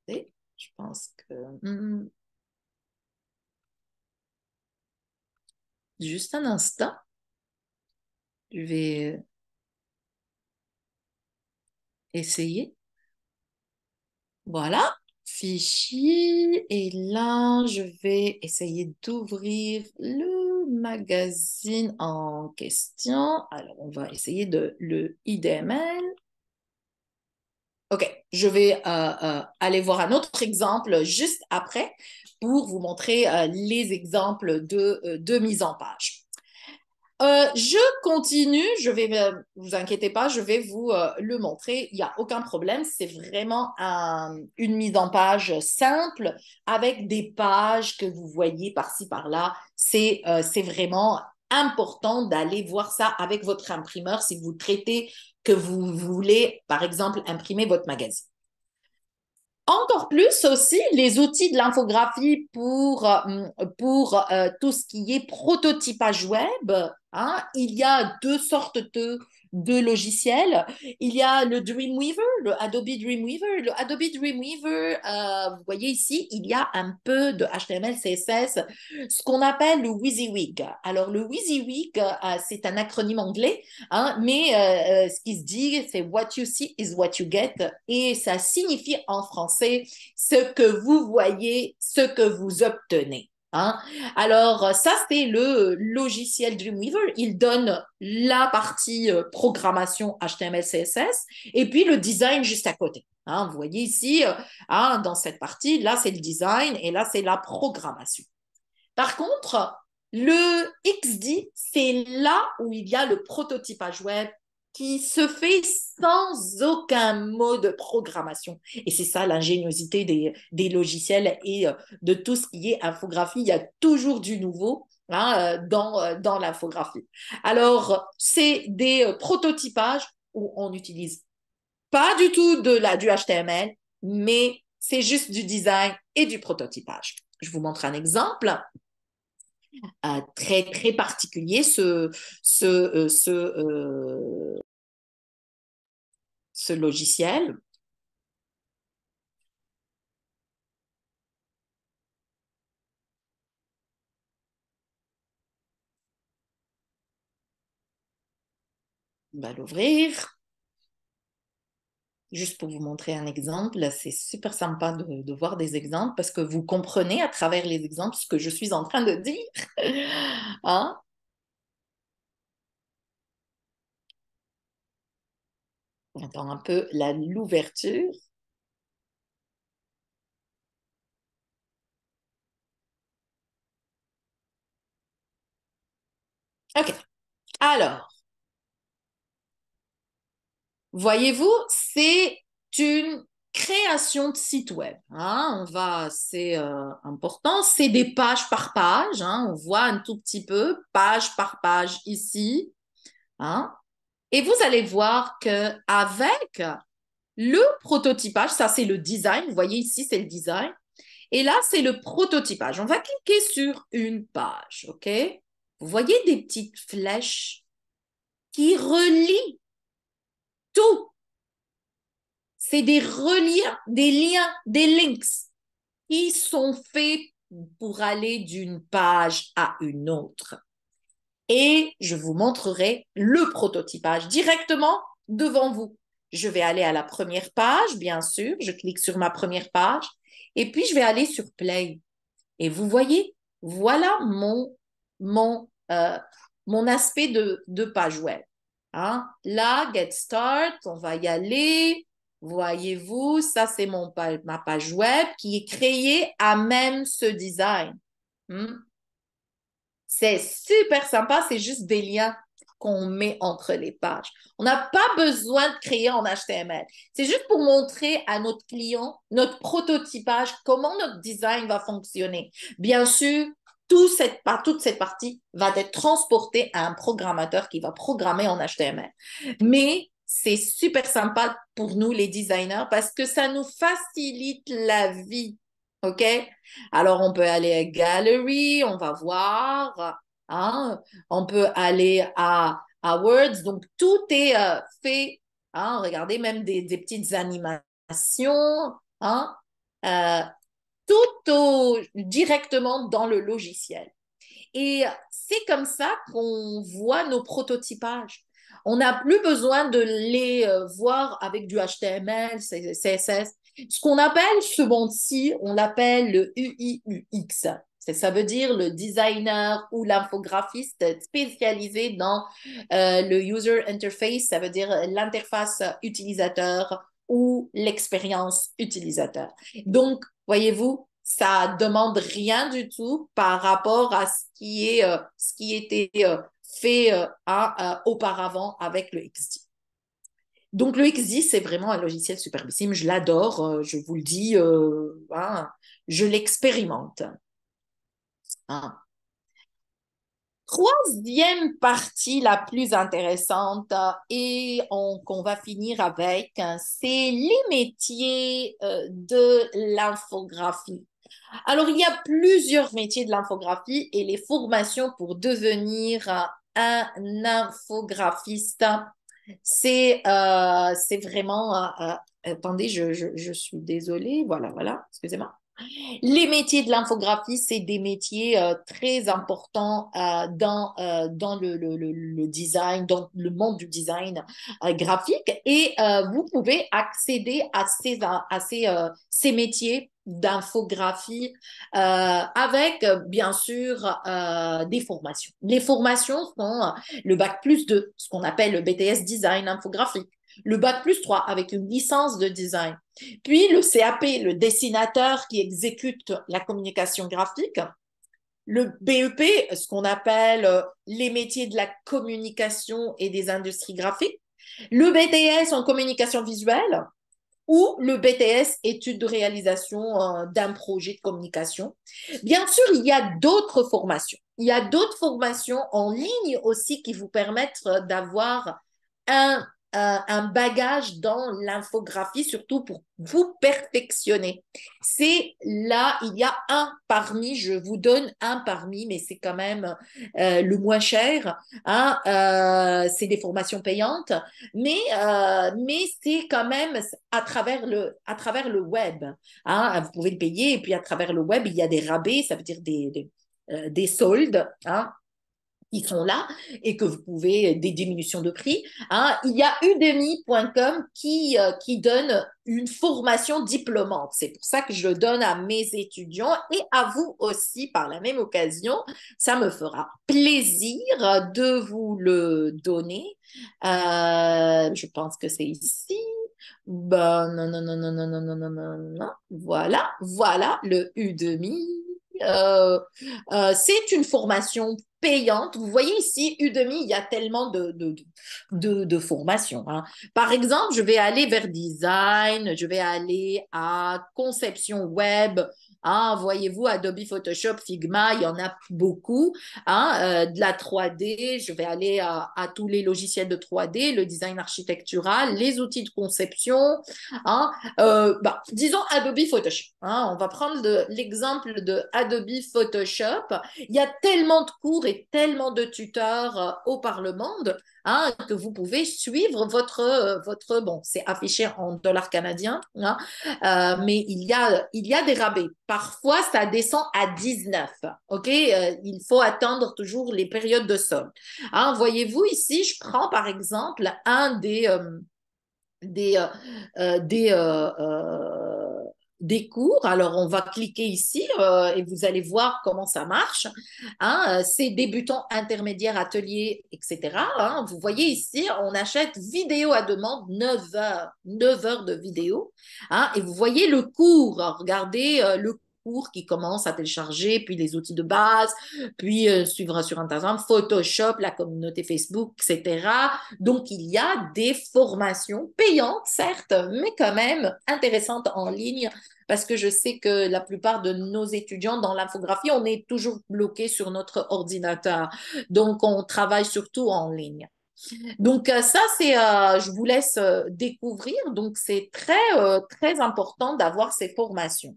Et je pense que juste un instant, je vais essayer. Voilà, fichier. Et là, je vais essayer d'ouvrir le magazine en question. Alors, on va essayer de le IDML. OK, je vais aller voir un autre exemple juste après pour vous montrer les exemples de mise en page. Je continue, vous inquiétez pas, je vais vous le montrer. Il n'y a aucun problème. C'est vraiment une mise en page simple avec des pages que vous voyez par-ci, par-là. C'est vraiment important d'aller voir ça avec votre imprimeur si vous traitez que vous voulez, par exemple, imprimer votre magazine. Encore plus aussi les outils de l'infographie pour tout ce qui est prototypage web. Il y a deux sortes de logiciels. Il y a le Dreamweaver, le Adobe Dreamweaver. Le Adobe Dreamweaver, vous voyez ici, il y a un peu de HTML, CSS, ce qu'on appelle le WYSIWYG. Alors, le WYSIWYG, c'est un acronyme anglais, mais ce qui se dit, c'est What you see is what you get. Et ça signifie en français ce que vous voyez, ce que vous obtenez. Alors, ça, c'est le logiciel Dreamweaver. Il donne la partie programmation HTML, CSS et puis le design juste à côté. Vous voyez ici, dans cette partie, là, c'est le design et là, c'est la programmation. Par contre, le XD, c'est là où il y a le prototypage web qui se fait sans aucun mot de programmation. Et c'est ça l'ingéniosité des logiciels et de tout ce qui est infographie. Il y a toujours du nouveau dans l'infographie. Alors, c'est des prototypages où on utilise pas du tout du HTML, mais c'est juste du design et du prototypage. Je vous montre un exemple très, très particulier, ce logiciel. On va l'ouvrir. Juste pour vous montrer un exemple, c'est super sympa de voir des exemples parce que vous comprenez à travers les exemples ce que je suis en train de dire. Hein? On attend un peu l'ouverture. OK. Alors, voyez-vous, c'est une création de site web. Hein. C'est important. C'est des pages par page. Hein. On voit un tout petit peu, page par page ici. Hein. Et vous allez voir que avec le prototypage, ça c'est le design. Vous voyez ici, c'est le design. Et là, c'est le prototypage. On va cliquer sur une page. OK? Vous voyez des petites flèches qui relient tout. C'est des reliens, des liens, des links qui sont faits pour aller d'une page à une autre. Et je vous montrerai le prototypage directement devant vous. Je vais aller à la première page, bien sûr. Je clique sur ma première page et puis je vais aller sur Play. Et vous voyez, voilà mon aspect de page web. Hein? Là, Get Start, on va y aller. Voyez-vous, ça c'est ma page web qui est créée à même ce design. Hmm? C'est super sympa, c'est juste des liens qu'on met entre les pages. On n'a pas besoin de créer en HTML. C'est juste pour montrer à notre client, notre prototypage, comment notre design va fonctionner. Bien sûr, toute cette partie va être transportée à un programmateur qui va programmer en HTML. Mais c'est super sympa pour nous, les designers, parce que ça nous facilite la vie. OK? Alors, on peut aller à Gallery, on va voir, hein? On peut aller à Words. Donc, tout est fait. Hein? Regardez, même des petites animations, hein? Euh, directement dans le logiciel. Et c'est comme ça qu'on voit nos prototypages. On n'a plus besoin de les voir avec du HTML, CSS. Ce qu'on appelle ce monde-ci, on l'appelle le UI/UX. Ça veut dire le designer ou l'infographiste spécialisé dans le user interface, ça veut dire l'interface utilisateur ou l'expérience utilisateur. Donc, voyez-vous, ça demande rien du tout par rapport à ce qui était fait auparavant avec le XD. Donc, le XD, c'est vraiment un logiciel superbissime. Je l'adore, je vous le dis, hein, je l'expérimente. Hein. Troisième partie la plus intéressante et qu'on va finir avec, c'est les métiers de l'infographie. Alors, il y a plusieurs métiers de l'infographie et les formations pour devenir un infographiste. C'est vraiment... attendez, je suis désolée. Voilà, voilà, excusez-moi. Les métiers de l'infographie, c'est des métiers très importants dans le design, dans le monde du design graphique. Et vous pouvez accéder à ces métiers d'infographie avec, bien sûr, des formations. Les formations sont le bac plus 2, ce qu'on appelle le BTS Design Infographique, le bac plus 3 avec une licence de design, puis le CAP, le dessinateur qui exécute la communication graphique, le BEP, ce qu'on appelle les métiers de la communication et des industries graphiques, le BTS en communication visuelle ou le BTS études de réalisation d'un projet de communication. Bien sûr, il y a d'autres formations. Il y a d'autres formations en ligne aussi qui vous permettent d'avoir un un bagage dans l'infographie, surtout pour vous perfectionner. C'est là, il y a un parmi, je vous donne un parmi, mais c'est quand même le moins cher. Hein, c'est des formations payantes, mais c'est quand même à travers le web. Hein, vous pouvez le payer, et puis à travers le web, il y a des rabais, ça veut dire des soldes. Hein, qui sont là et que vous pouvez des diminutions de prix. Hein. Il y a udemy.com qui donne une formation diplômante. C'est pour ça que je le donne à mes étudiants et à vous aussi par la même occasion. Ça me fera plaisir de vous le donner. Je pense que c'est ici. Ben, non, non, non, non, non, non, non, non, non, non. Voilà, voilà le Udemy. Euh, c'est une formation payante. Vous voyez ici, Udemy, il y a tellement de formations. Hein. Par exemple, je vais aller vers design, je vais aller à conception web. Hein, voyez-vous, Adobe Photoshop, Figma, il y en a beaucoup. Hein, de la 3D, je vais aller à tous les logiciels de 3D, le design architectural, les outils de conception. Hein, disons Adobe Photoshop. Hein, on va prendre l'exemple de Adobe Photoshop. Il y a tellement de cours et tellement de tuteurs au par le monde hein, que vous pouvez suivre votre bon, c'est affiché en dollars canadiens, hein, mais il y a des rabais. Parfois, ça descend à 19. OK? Il faut attendre toujours les périodes de solde. Hein, voyez-vous ici, je prends par exemple un des, euh, des, des cours. Alors, on va cliquer ici et vous allez voir comment ça marche. Hein, c'est débutant, intermédiaire, atelier, etc. Hein, vous voyez ici, on achète vidéo à demande, 9 heures de vidéo. Hein, et vous voyez le cours. Regardez le cours qui commence à télécharger, puis les outils de base, puis suivre sur Instagram, Photoshop, la communauté Facebook, etc. Donc, il y a des formations payantes, certes, mais quand même intéressantes en ligne, parce que je sais que la plupart de nos étudiants dans l'infographie, on est toujours bloqué sur notre ordinateur. Donc, on travaille surtout en ligne. Donc, ça, je vous laisse découvrir. Donc, c'est très important d'avoir ces formations.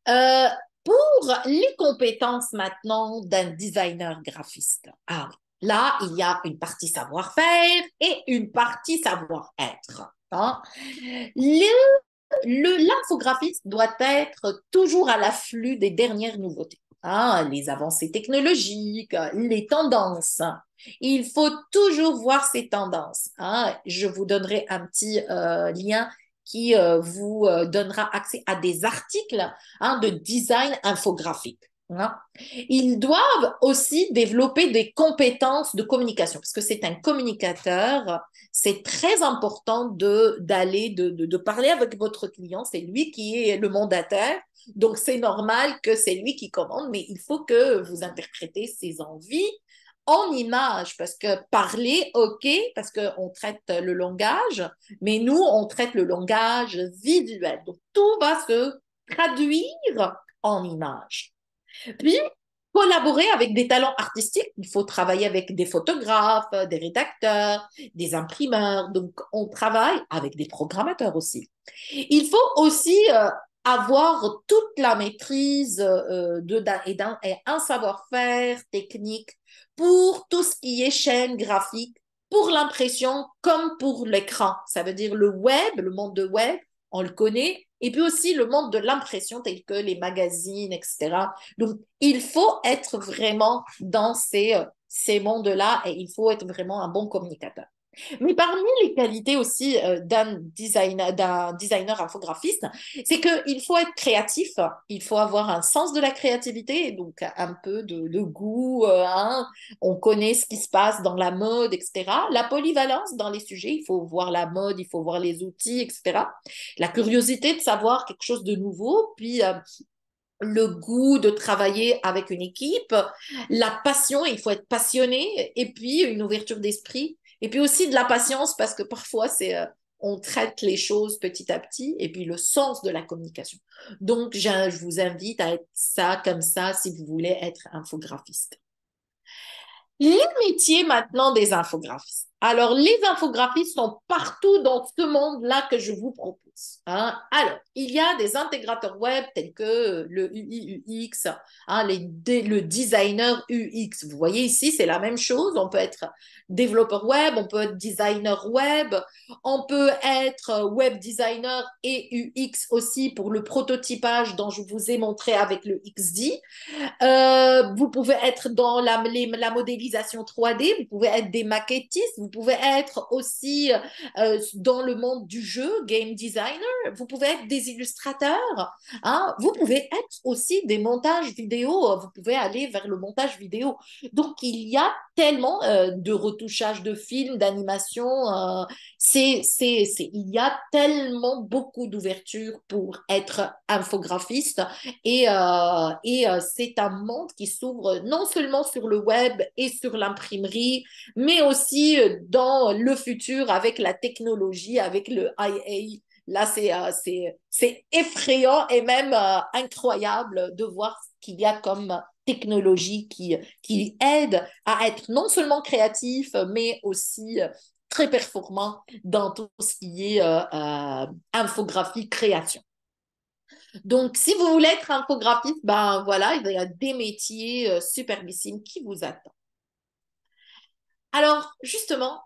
Euh, pour les compétences maintenant d'un designer graphiste. Ah oui. Là, il y a une partie savoir-faire et une partie savoir-être. Hein. L'infographiste doit être toujours à l'afflux des dernières nouveautés. Hein, les avancées technologiques, les tendances. Il faut toujours voir ces tendances. Hein. Je vous donnerai un petit lien qui vous donnera accès à des articles hein, de design infographique. Hein. Ils doivent aussi développer des compétences de communication parce que c'est un communicateur. C'est très important de parler avec votre client. C'est lui qui est le mandataire. Donc, c'est normal que c'est lui qui commande, mais il faut que vous interprétez ses envies en images, parce que parler, OK, parce qu'on traite le langage, mais nous, on traite le langage visuel. Donc, tout va se traduire en images. Puis, collaborer avec des talents artistiques, il faut travailler avec des photographes, des rédacteurs, des imprimeurs. Donc, on travaille avec des programmateurs aussi. Il faut aussi avoir toute la maîtrise et un savoir-faire technique pour tout ce qui est chaîne graphique, pour l'impression comme pour l'écran. Ça veut dire le web, le monde de web, on le connaît, et puis aussi le monde de l'impression tel que les magazines, etc. Donc, il faut être vraiment dans ces mondes-là et il faut être vraiment un bon communicateur. Mais parmi les qualités aussi d'un designer infographiste, c'est qu'il faut être créatif, il faut avoir un sens de la créativité, donc un peu de goût, hein. On connaît ce qui se passe dans la mode, etc. La polyvalence dans les sujets, il faut voir la mode, il faut voir les outils, etc. La curiosité de savoir quelque chose de nouveau, puis le goût de travailler avec une équipe, la passion, il faut être passionné, et puis une ouverture d'esprit, et puis aussi de la patience, parce que parfois, on traite les choses petit à petit, et puis le sens de la communication. Donc, je vous invite à être ça comme ça si vous voulez être infographiste. Les métiers maintenant des infographistes. Alors, les infographies sont partout dans ce monde-là que je vous propose. Hein. Alors, il y a des intégrateurs web tels que le UI UX, hein, le designer UX. Vous voyez ici, c'est la même chose. On peut être développeur web, on peut être designer web, on peut être web designer et UX aussi pour le prototypage dont je vous ai montré avec le XD. Vous pouvez être dans la modélisation 3D, vous pouvez être des maquettistes, vous pouvez être aussi dans le monde du jeu, game designer, vous pouvez être des illustrateurs, hein, vous pouvez être aussi des montages vidéo, vous pouvez aller vers le montage vidéo. Donc, il y a tellement de retouchage de films, d'animation, il y a tellement beaucoup d'ouverture pour être infographiste c'est un monde qui s'ouvre non seulement sur le web et sur l'imprimerie, mais aussi dans le futur avec la technologie, avec le IA. Là, c'est effrayant et même incroyable de voir ce qu'il y a comme technologie qui aide à être non seulement créatif, mais aussi très performant dans tout ce qui est infographie, création. Donc, si vous voulez être infographiste, ben voilà, il y a des métiers superbissimes qui vous attendent. Alors, justement,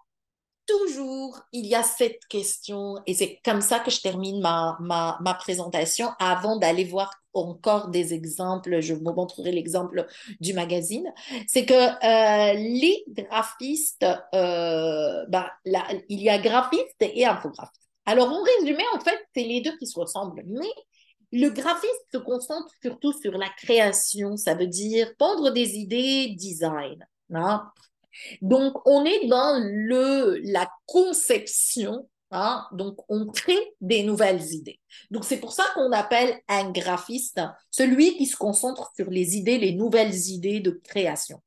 toujours, il y a cette question, et c'est comme ça que je termine ma présentation avant d'aller voir encore des exemples. Je vous montrerai l'exemple du magazine. C'est que les graphistes, il y a graphistes et infographistes. Alors, en résumé, en fait, c'est les deux qui se ressemblent, mais le graphiste se concentre surtout sur la création, ça veut dire pondre des idées, design. Hein. Donc, on est dans la conception, hein, donc on crée des nouvelles idées. Donc, c'est pour ça qu'on appelle un graphiste celui qui se concentre sur les idées, les nouvelles idées de création.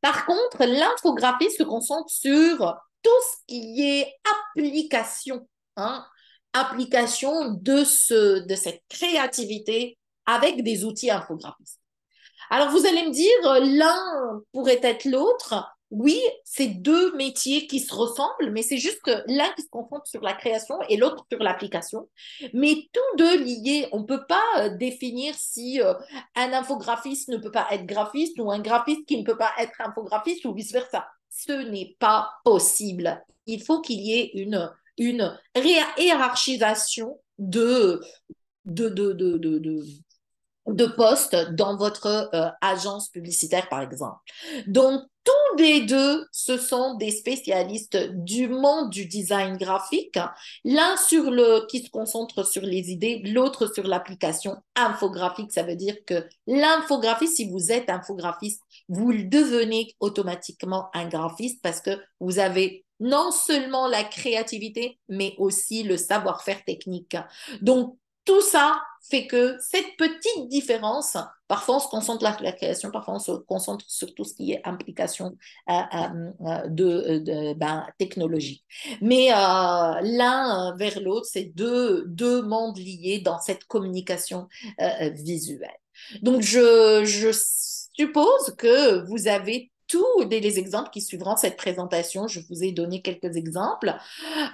Par contre, l'infographiste se concentre sur tout ce qui est application, hein, application de cette créativité avec des outils infographistes. Alors, vous allez me dire, l'un pourrait être l'autre. Oui, c'est deux métiers qui se ressemblent, mais c'est juste que l'un qui se concentre sur la création et l'autre sur l'application. Mais tous deux liés, on ne peut pas définir si un infographiste ne peut pas être graphiste ou un graphiste qui ne peut pas être infographiste ou vice-versa. Ce n'est pas possible. Il faut qu'il y ait une hiérarchisation de de postes dans votre agence publicitaire, par exemple. Donc, tous les deux, ce sont des spécialistes du monde du design graphique, l'un qui se concentre sur les idées, l'autre sur l'application infographique. Ça veut dire que l'infographiste, si vous êtes infographiste, vous le devenez automatiquement un graphiste parce que vous avez non seulement la créativité, mais aussi le savoir-faire technique. Donc, tout ça fait que cette petite différence, parfois on se concentre sur la création, parfois on se concentre sur tout ce qui est implication technologique. Mais l'un vers l'autre, c'est deux mondes liés dans cette communication visuelle. Donc, je suppose que vous avez tous les exemples qui suivront cette présentation. Je vous ai donné quelques exemples.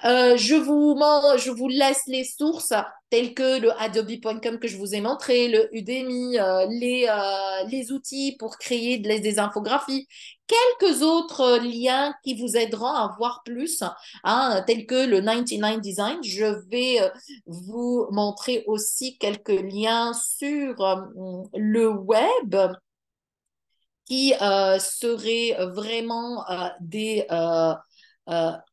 Je vous laisse les sources telles que le adobe.com que je vous ai montré, le Udemy, les outils pour créer des infographies, quelques autres liens qui vous aideront à voir plus, hein, tels que le 99 Design. Je vais vous montrer aussi quelques liens sur le web qui seraient vraiment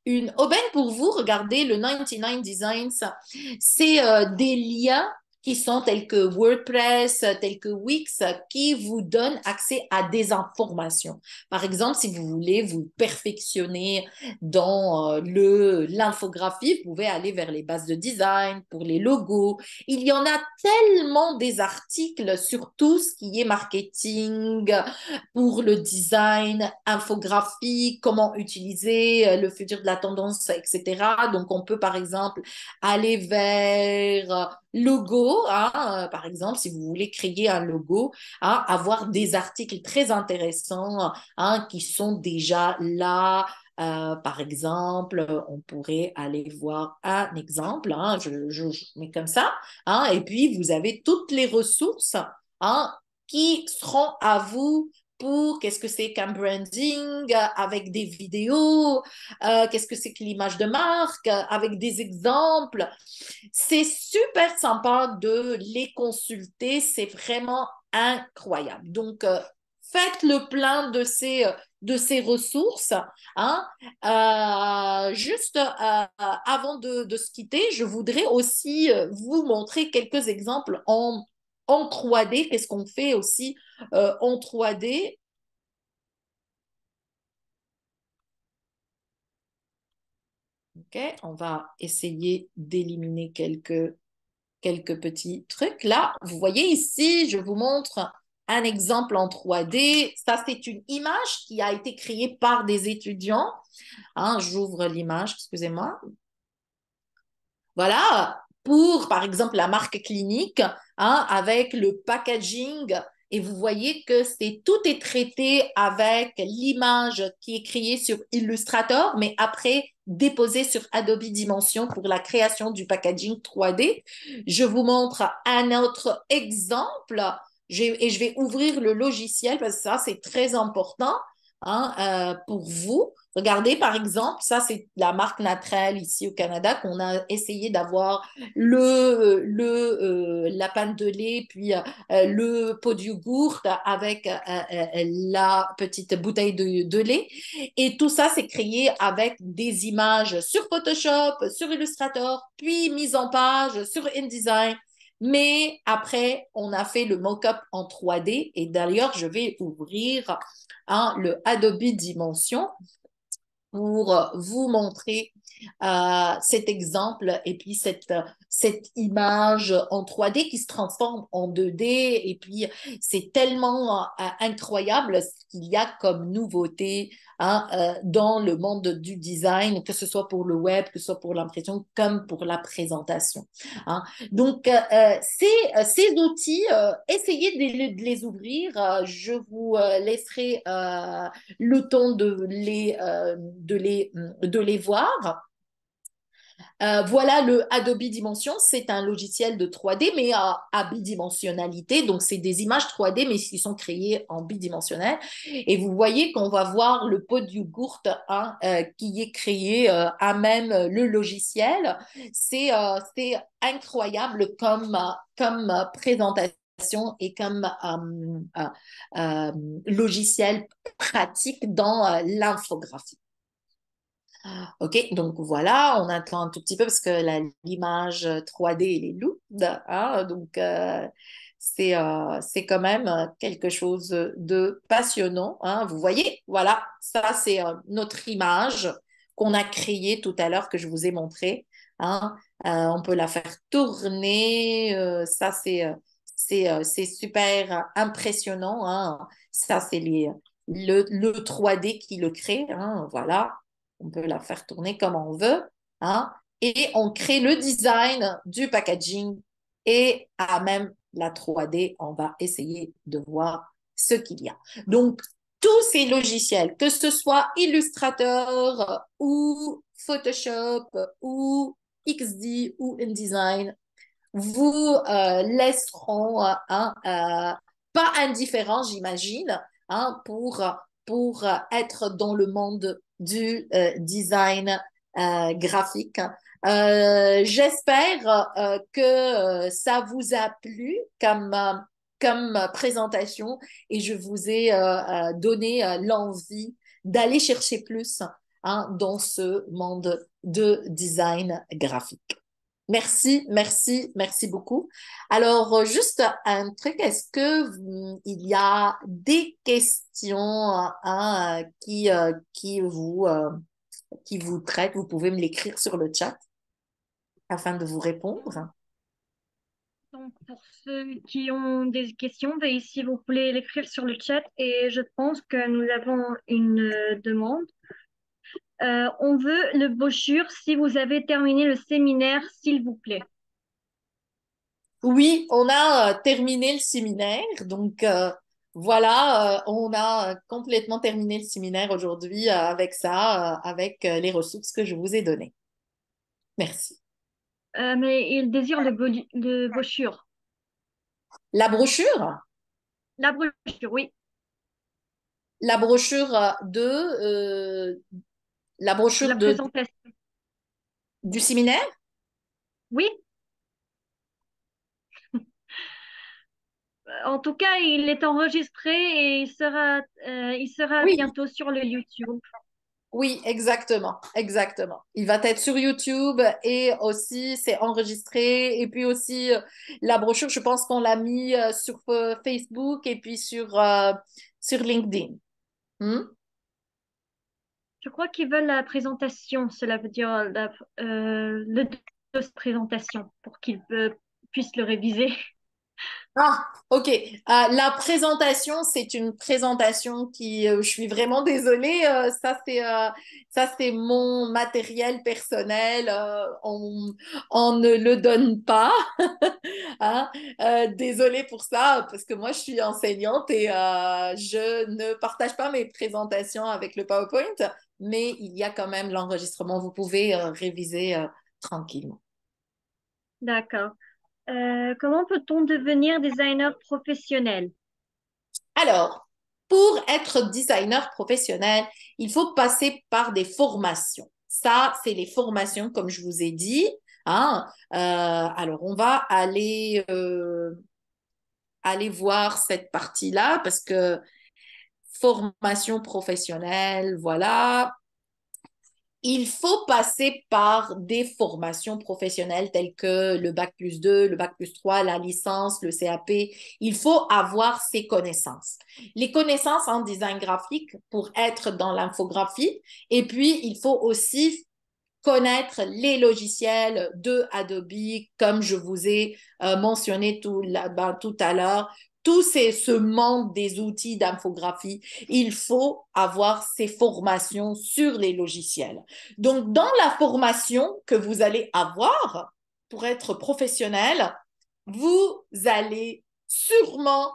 une aubaine pour vous. Regardez, le 99 Designs, c'est des liens qui sont tels que WordPress, tels que Wix, qui vous donnent accès à des informations. Par exemple, si vous voulez vous perfectionner dans l'infographie, vous pouvez aller vers les bases de design pour les logos. Il y en a tellement des articles sur tout ce qui est marketing, pour le design, infographie, comment utiliser le futur de la tendance, etc. Donc, on peut, par exemple, aller vers logo, hein, par exemple, si vous voulez créer un logo, hein, avoir des articles très intéressants hein, qui sont déjà là Par exemple, on pourrait aller voir un exemple, hein, je mets comme ça, hein, et puis vous avez toutes les ressources, hein, qui seront à vous pour qu'est-ce que c'est qu'un branding avec des vidéos, qu'est-ce que c'est que l'image de marque avec des exemples. C'est super sympa de les consulter, c'est vraiment incroyable. Donc, faites le plein de ces ressources. Hein. Juste avant de se quitter, je voudrais aussi vous montrer quelques exemples en 3D. Qu'est-ce qu'on fait aussi en 3D? OK, on va essayer d'éliminer quelques petits trucs. Là, vous voyez ici, je vous montre un exemple en 3D. Ça, c'est une image qui a été créée par des étudiants. Hein, j'ouvre l'image, excusez-moi. Voilà, pour par exemple la marque clinique, hein, avec le packaging. Et vous voyez que tout est traité avec l'image qui est créée sur Illustrator, mais après déposée sur Adobe Dimension pour la création du packaging 3D. Je vous montre un autre exemple et je vais ouvrir le logiciel parce que ça, c'est très important, hein, pour vous. Regardez, par exemple, ça, c'est la marque Natrel ici au Canada qu'on a essayé d'avoir la panne de lait, puis le pot de yogourt avec la petite bouteille de lait. Et tout ça, c'est créé avec des images sur Photoshop, sur Illustrator, puis mise en page sur InDesign. Mais après, on a fait le mock-up en 3D. Et d'ailleurs, je vais ouvrir, hein, le Adobe Dimension pour vous montrer cet exemple et puis cette image en 3D qui se transforme en 2D. Et puis, c'est tellement incroyable ce qu'il y a comme nouveauté, hein, dans le monde du design, que ce soit pour le web, que ce soit pour l'impression, comme pour la présentation. Hein. Donc, ces outils, essayez de les ouvrir. Je vous laisserai le temps de les voir. Voilà le Adobe Dimension, c'est un logiciel de 3D, mais à bidimensionnalité. Donc, c'est des images 3D, mais qui sont créées en bidimensionnel. Et vous voyez qu'on va voir le pot de yogourt, hein, qui est créé à même le logiciel. C'est incroyable comme présentation et comme logiciel pratique dans l'infographie. OK, donc voilà, on attend un tout petit peu parce que l'image 3D, elle est lourde, hein, donc c'est quand même quelque chose de passionnant, hein. Vous voyez, voilà, ça c'est notre image qu'on a créée tout à l'heure que je vous ai montré, hein. On peut la faire tourner, ça c'est super impressionnant, hein. Ça c'est le 3D qui le crée, hein, voilà. On peut la faire tourner comme on veut, hein, et on crée le design du packaging et à même la 3D, on va essayer de voir ce qu'il y a. Donc, tous ces logiciels, que ce soit Illustrator ou Photoshop ou XD ou InDesign, vous laisseront pas indifférent, j'imagine, hein, pour être dans le monde du design graphique. J'espère que ça vous a plu comme présentation et je vous ai donné l'envie d'aller chercher plus, hein, dans ce monde de design graphique. Merci, merci, merci beaucoup. Alors, juste un truc, est-ce que il y a des questions, hein, qui vous traitent? Vous pouvez me l'écrire sur le chat afin de vous répondre. Donc, pour ceux qui ont des questions, ben ici, vous pouvez l'écrire sur le chat et je pense que nous avons une demande. On veut le brochure si vous avez terminé le séminaire, s'il vous plaît. Oui, on a terminé le séminaire, donc voilà, on a complètement terminé le séminaire aujourd'hui avec ça, avec les ressources que je vous ai données. Merci. Mais il désire le brochure. La brochure, La brochure, oui. la brochure la La brochure présentation. du séminaire? Oui. En tout cas, il est enregistré et il sera Oui, bientôt sur le YouTube. oui, exactement, exactement. Il va être sur YouTube et aussi c'est enregistré et puis aussi la brochure, je pense qu'on l'a mis sur Facebook et puis sur LinkedIn. Hmm? Je crois qu'ils veulent la présentation. Cela veut dire le de présentation pour qu'ils puissent le réviser. Ah, ok. La présentation, c'est une présentation qui, je suis vraiment désolée, ça c'est mon matériel personnel. On ne le donne pas. Hein. Désolée pour ça, parce que moi je suis enseignante et je ne partage pas mes présentations avec le PowerPoint, mais il y a quand même l'enregistrement. Vous pouvez réviser tranquillement. D'accord. Comment peut-on devenir designer professionnel? Alors, pour être designer professionnel, il faut passer par des formations. Ça, c'est les formations, comme je vous ai dit. Hein. Alors, on va aller voir cette partie-là parce que formation professionnelle, voilà. Il faut passer par des formations professionnelles telles que le bac+2, le bac+3, la licence, le CAP. Il faut avoir ces connaissances. Les connaissances en design graphique pour être dans l'infographie. Et puis, il faut aussi connaître les logiciels de Adobe, comme je vous ai mentionné tout à l'heure. Tout ce monde des outils d'infographie, il faut avoir ces formations sur les logiciels. Donc, dans la formation que vous allez avoir pour être professionnel, vous allez sûrement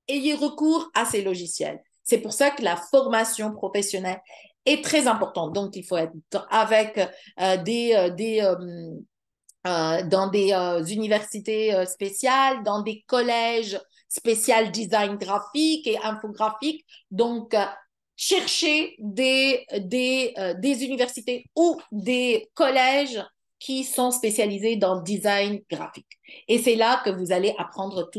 ayez recours à ces logiciels. C'est pour ça que la formation professionnelle est très importante. Donc, il faut être avec dans des universités spéciales, dans des collèges spécial design graphique et infographique. Donc, chercher des universités ou des collèges qui sont spécialisés dans le design graphique. Et c'est là que vous allez apprendre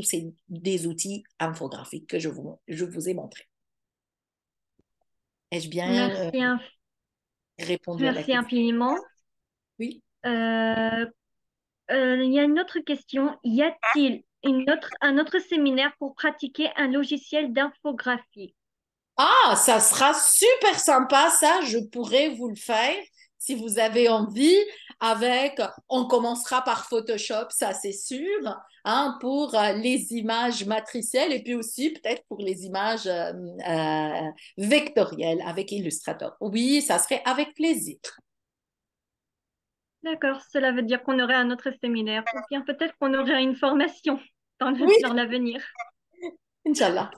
des outils infographiques que je vous ai montrés. Ai-je bien Merci, répondu à la merci question? infiniment. Oui. Euh, il y a une autre question. Y a-t-il un autre séminaire pour pratiquer un logiciel d'infographie? Ah, ça sera super sympa, ça, je pourrais vous le faire si vous avez envie. On commencera par Photoshop, ça c'est sûr, hein, pour les images matricielles et puis aussi peut-être pour les images vectorielles avec Illustrator. Oui, ça serait avec plaisir. D'accord, cela veut dire qu'on aurait un autre séminaire, ou bien peut-être qu'on aurait une formation Oui, dans l'avenir. Inch'Allah.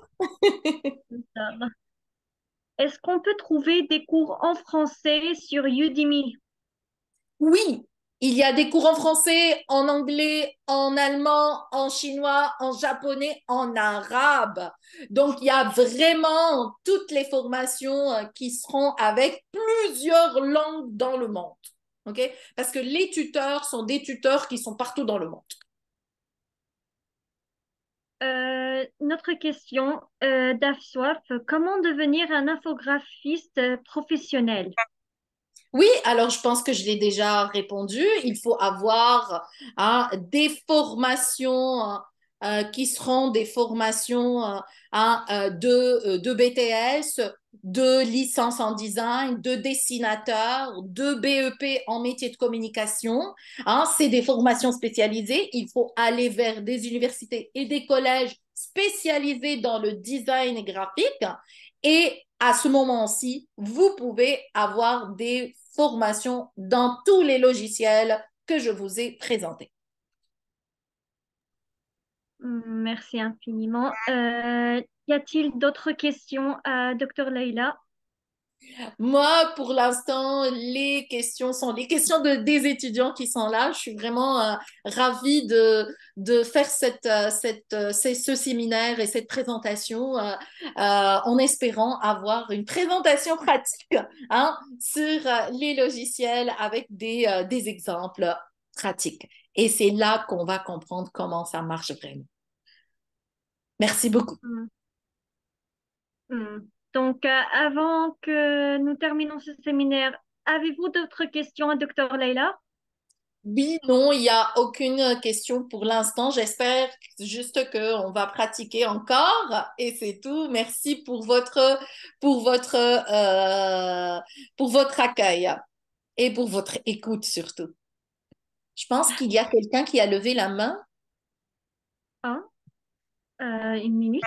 Est-ce qu'on peut trouver des cours en français sur Udemy? Oui, il y a des cours en français, en anglais, en allemand, en chinois, en japonais, en arabe. Donc, il y a vraiment toutes les formations qui seront avec plusieurs langues dans le monde. OK? Parce que les tuteurs sont des tuteurs qui sont partout dans le monde. Notre question d'Afswaf, comment devenir un infographiste professionnel? Oui, alors je pense que je l'ai déjà répondu. Il faut avoir hein, des formations qui seront des formations hein, de BTS, de licence en design, de dessinateur, de BEP en métier de communication. Hein, c'est des formations spécialisées. Il faut aller vers des universités et des collèges spécialisés dans le design graphique. Et à ce moment-ci, vous pouvez avoir des formations dans tous les logiciels que je vous ai présentés. Merci infiniment. Y a-t-il d'autres questions à Dr. Leila? Moi, pour l'instant, les questions sont les questions des étudiants qui sont là. Je suis vraiment ravie de faire ce séminaire et cette présentation en espérant avoir une présentation pratique hein, sur les logiciels avec des exemples pratiques. Et c'est là qu'on va comprendre comment ça marche vraiment. Merci beaucoup. Hmm, hmm. Donc, avant que nous terminons ce séminaire, avez-vous d'autres questions à Dr. Leila? Oui, non, il n'y a aucune question pour l'instant. J'espère juste qu'on va pratiquer encore et c'est tout. Merci pour votre, pour votre accueil et pour votre écoute surtout. Je pense qu'il y a quelqu'un qui a levé la main. Ah, une minute.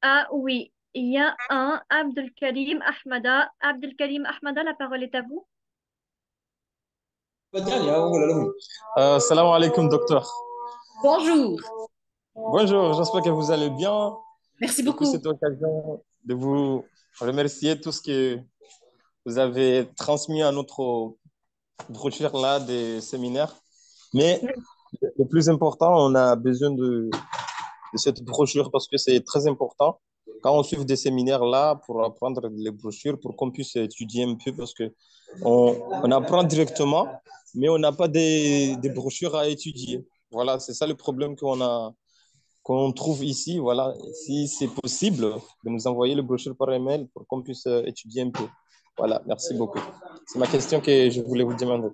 Ah oui, il y a un Abdelkarim Ahmada. Abdelkarim Ahmada, la parole est à vous. Salam alaikum, docteur. Bonjour. Bonjour, j'espère que vous allez bien. Merci Je profite de beaucoup. cette occasion de vous remercier tout ce que vous avez transmis à notre brochure là des séminaires. Mais le plus important, on a besoin de cette brochure parce que c'est très important quand on suit des séminaires là pour apprendre les brochures, pour qu'on puisse étudier un peu parce que on apprend directement, mais on n'a pas des brochures à étudier. Voilà, c'est ça le problème qu'on trouve ici. Voilà, si c'est possible de nous envoyer le brochure par email pour qu'on puisse étudier un peu. Voilà, merci beaucoup. C'est ma question que je voulais vous demander.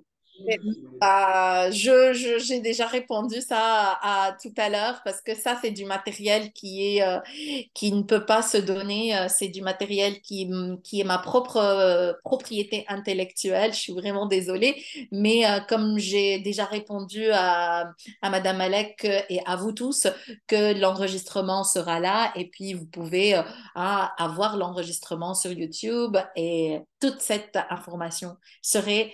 J'ai déjà répondu ça tout à l'heure parce que ça, c'est du matériel qui ne peut pas se donner. C'est du matériel qui est ma propre propriété intellectuelle. Je suis vraiment désolée. Mais comme j'ai déjà répondu à Madame Malek et à vous tous, que l'enregistrement sera là et puis vous pouvez avoir l'enregistrement sur YouTube et toute cette information serait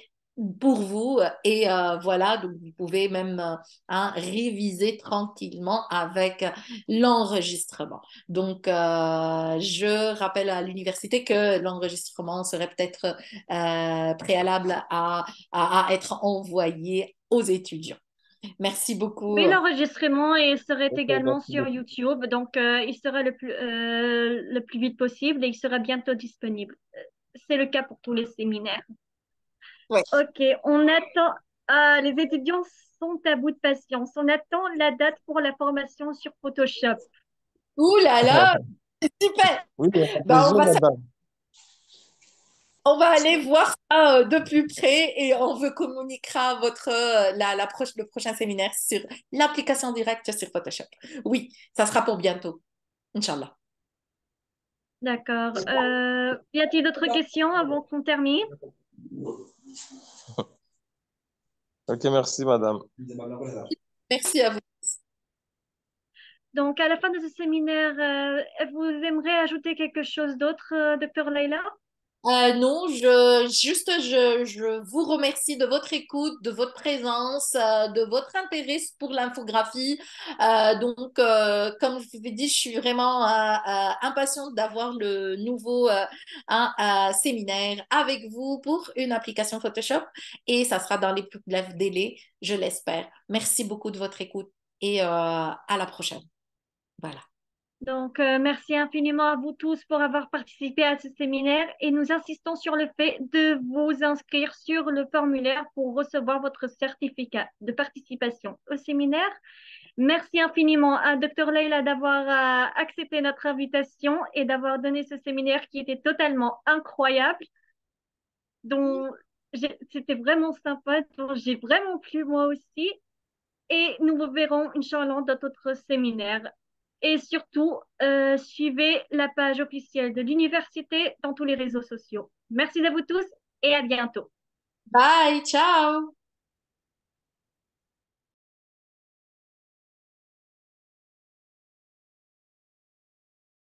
pour vous. Et voilà, donc vous pouvez même réviser tranquillement avec l'enregistrement. Donc, je rappelle à l'université que l'enregistrement serait peut-être préalable à être envoyé aux étudiants. Merci beaucoup. Oui, l'enregistrement serait Ok, également merci sur beaucoup. YouTube, donc il sera le plus vite possible et il sera bientôt disponible. C'est le cas pour tous les séminaires. Ouais. Ok, on attend. Les étudiants sont à bout de patience. On attend la date pour la formation sur Photoshop. Ouh là là, super. Oui, il y a pas de Ben, plaisir, madame. on va aller voir ça de plus près et on vous communiquera le prochain séminaire sur l'application directe sur Photoshop. Oui, ça sera pour bientôt, Inch'Allah. D'accord. Y a-t-il d'autres questions avant qu'on termine? Ok, merci, madame. Merci à vous. Donc, à la fin de ce séminaire, vous aimeriez ajouter quelque chose d'autre, Dr. Leila? Non, je vous remercie de votre écoute, de votre présence, de votre intérêt pour l'infographie. Comme je vous ai dit, je suis vraiment impatiente d'avoir le nouveau séminaire avec vous pour une application Photoshop et ça sera dans les plus brefs délais, je l'espère. Merci beaucoup de votre écoute et à la prochaine. Voilà. Donc, merci infiniment à vous tous pour avoir participé à ce séminaire et nous insistons sur le fait de vous inscrire sur le formulaire pour recevoir votre certificat de participation au séminaire. Merci infiniment à Dr. Leila d'avoir accepté notre invitation et d'avoir donné ce séminaire qui était totalement incroyable, dont c'était vraiment sympa, dont j'ai vraiment plu moi aussi. Et nous vous verrons, Inch'Allah, dans d'autres séminaires. Et surtout, suivez la page officielle de l'université dans tous les réseaux sociaux. Merci à vous tous et à bientôt. Bye, ciao!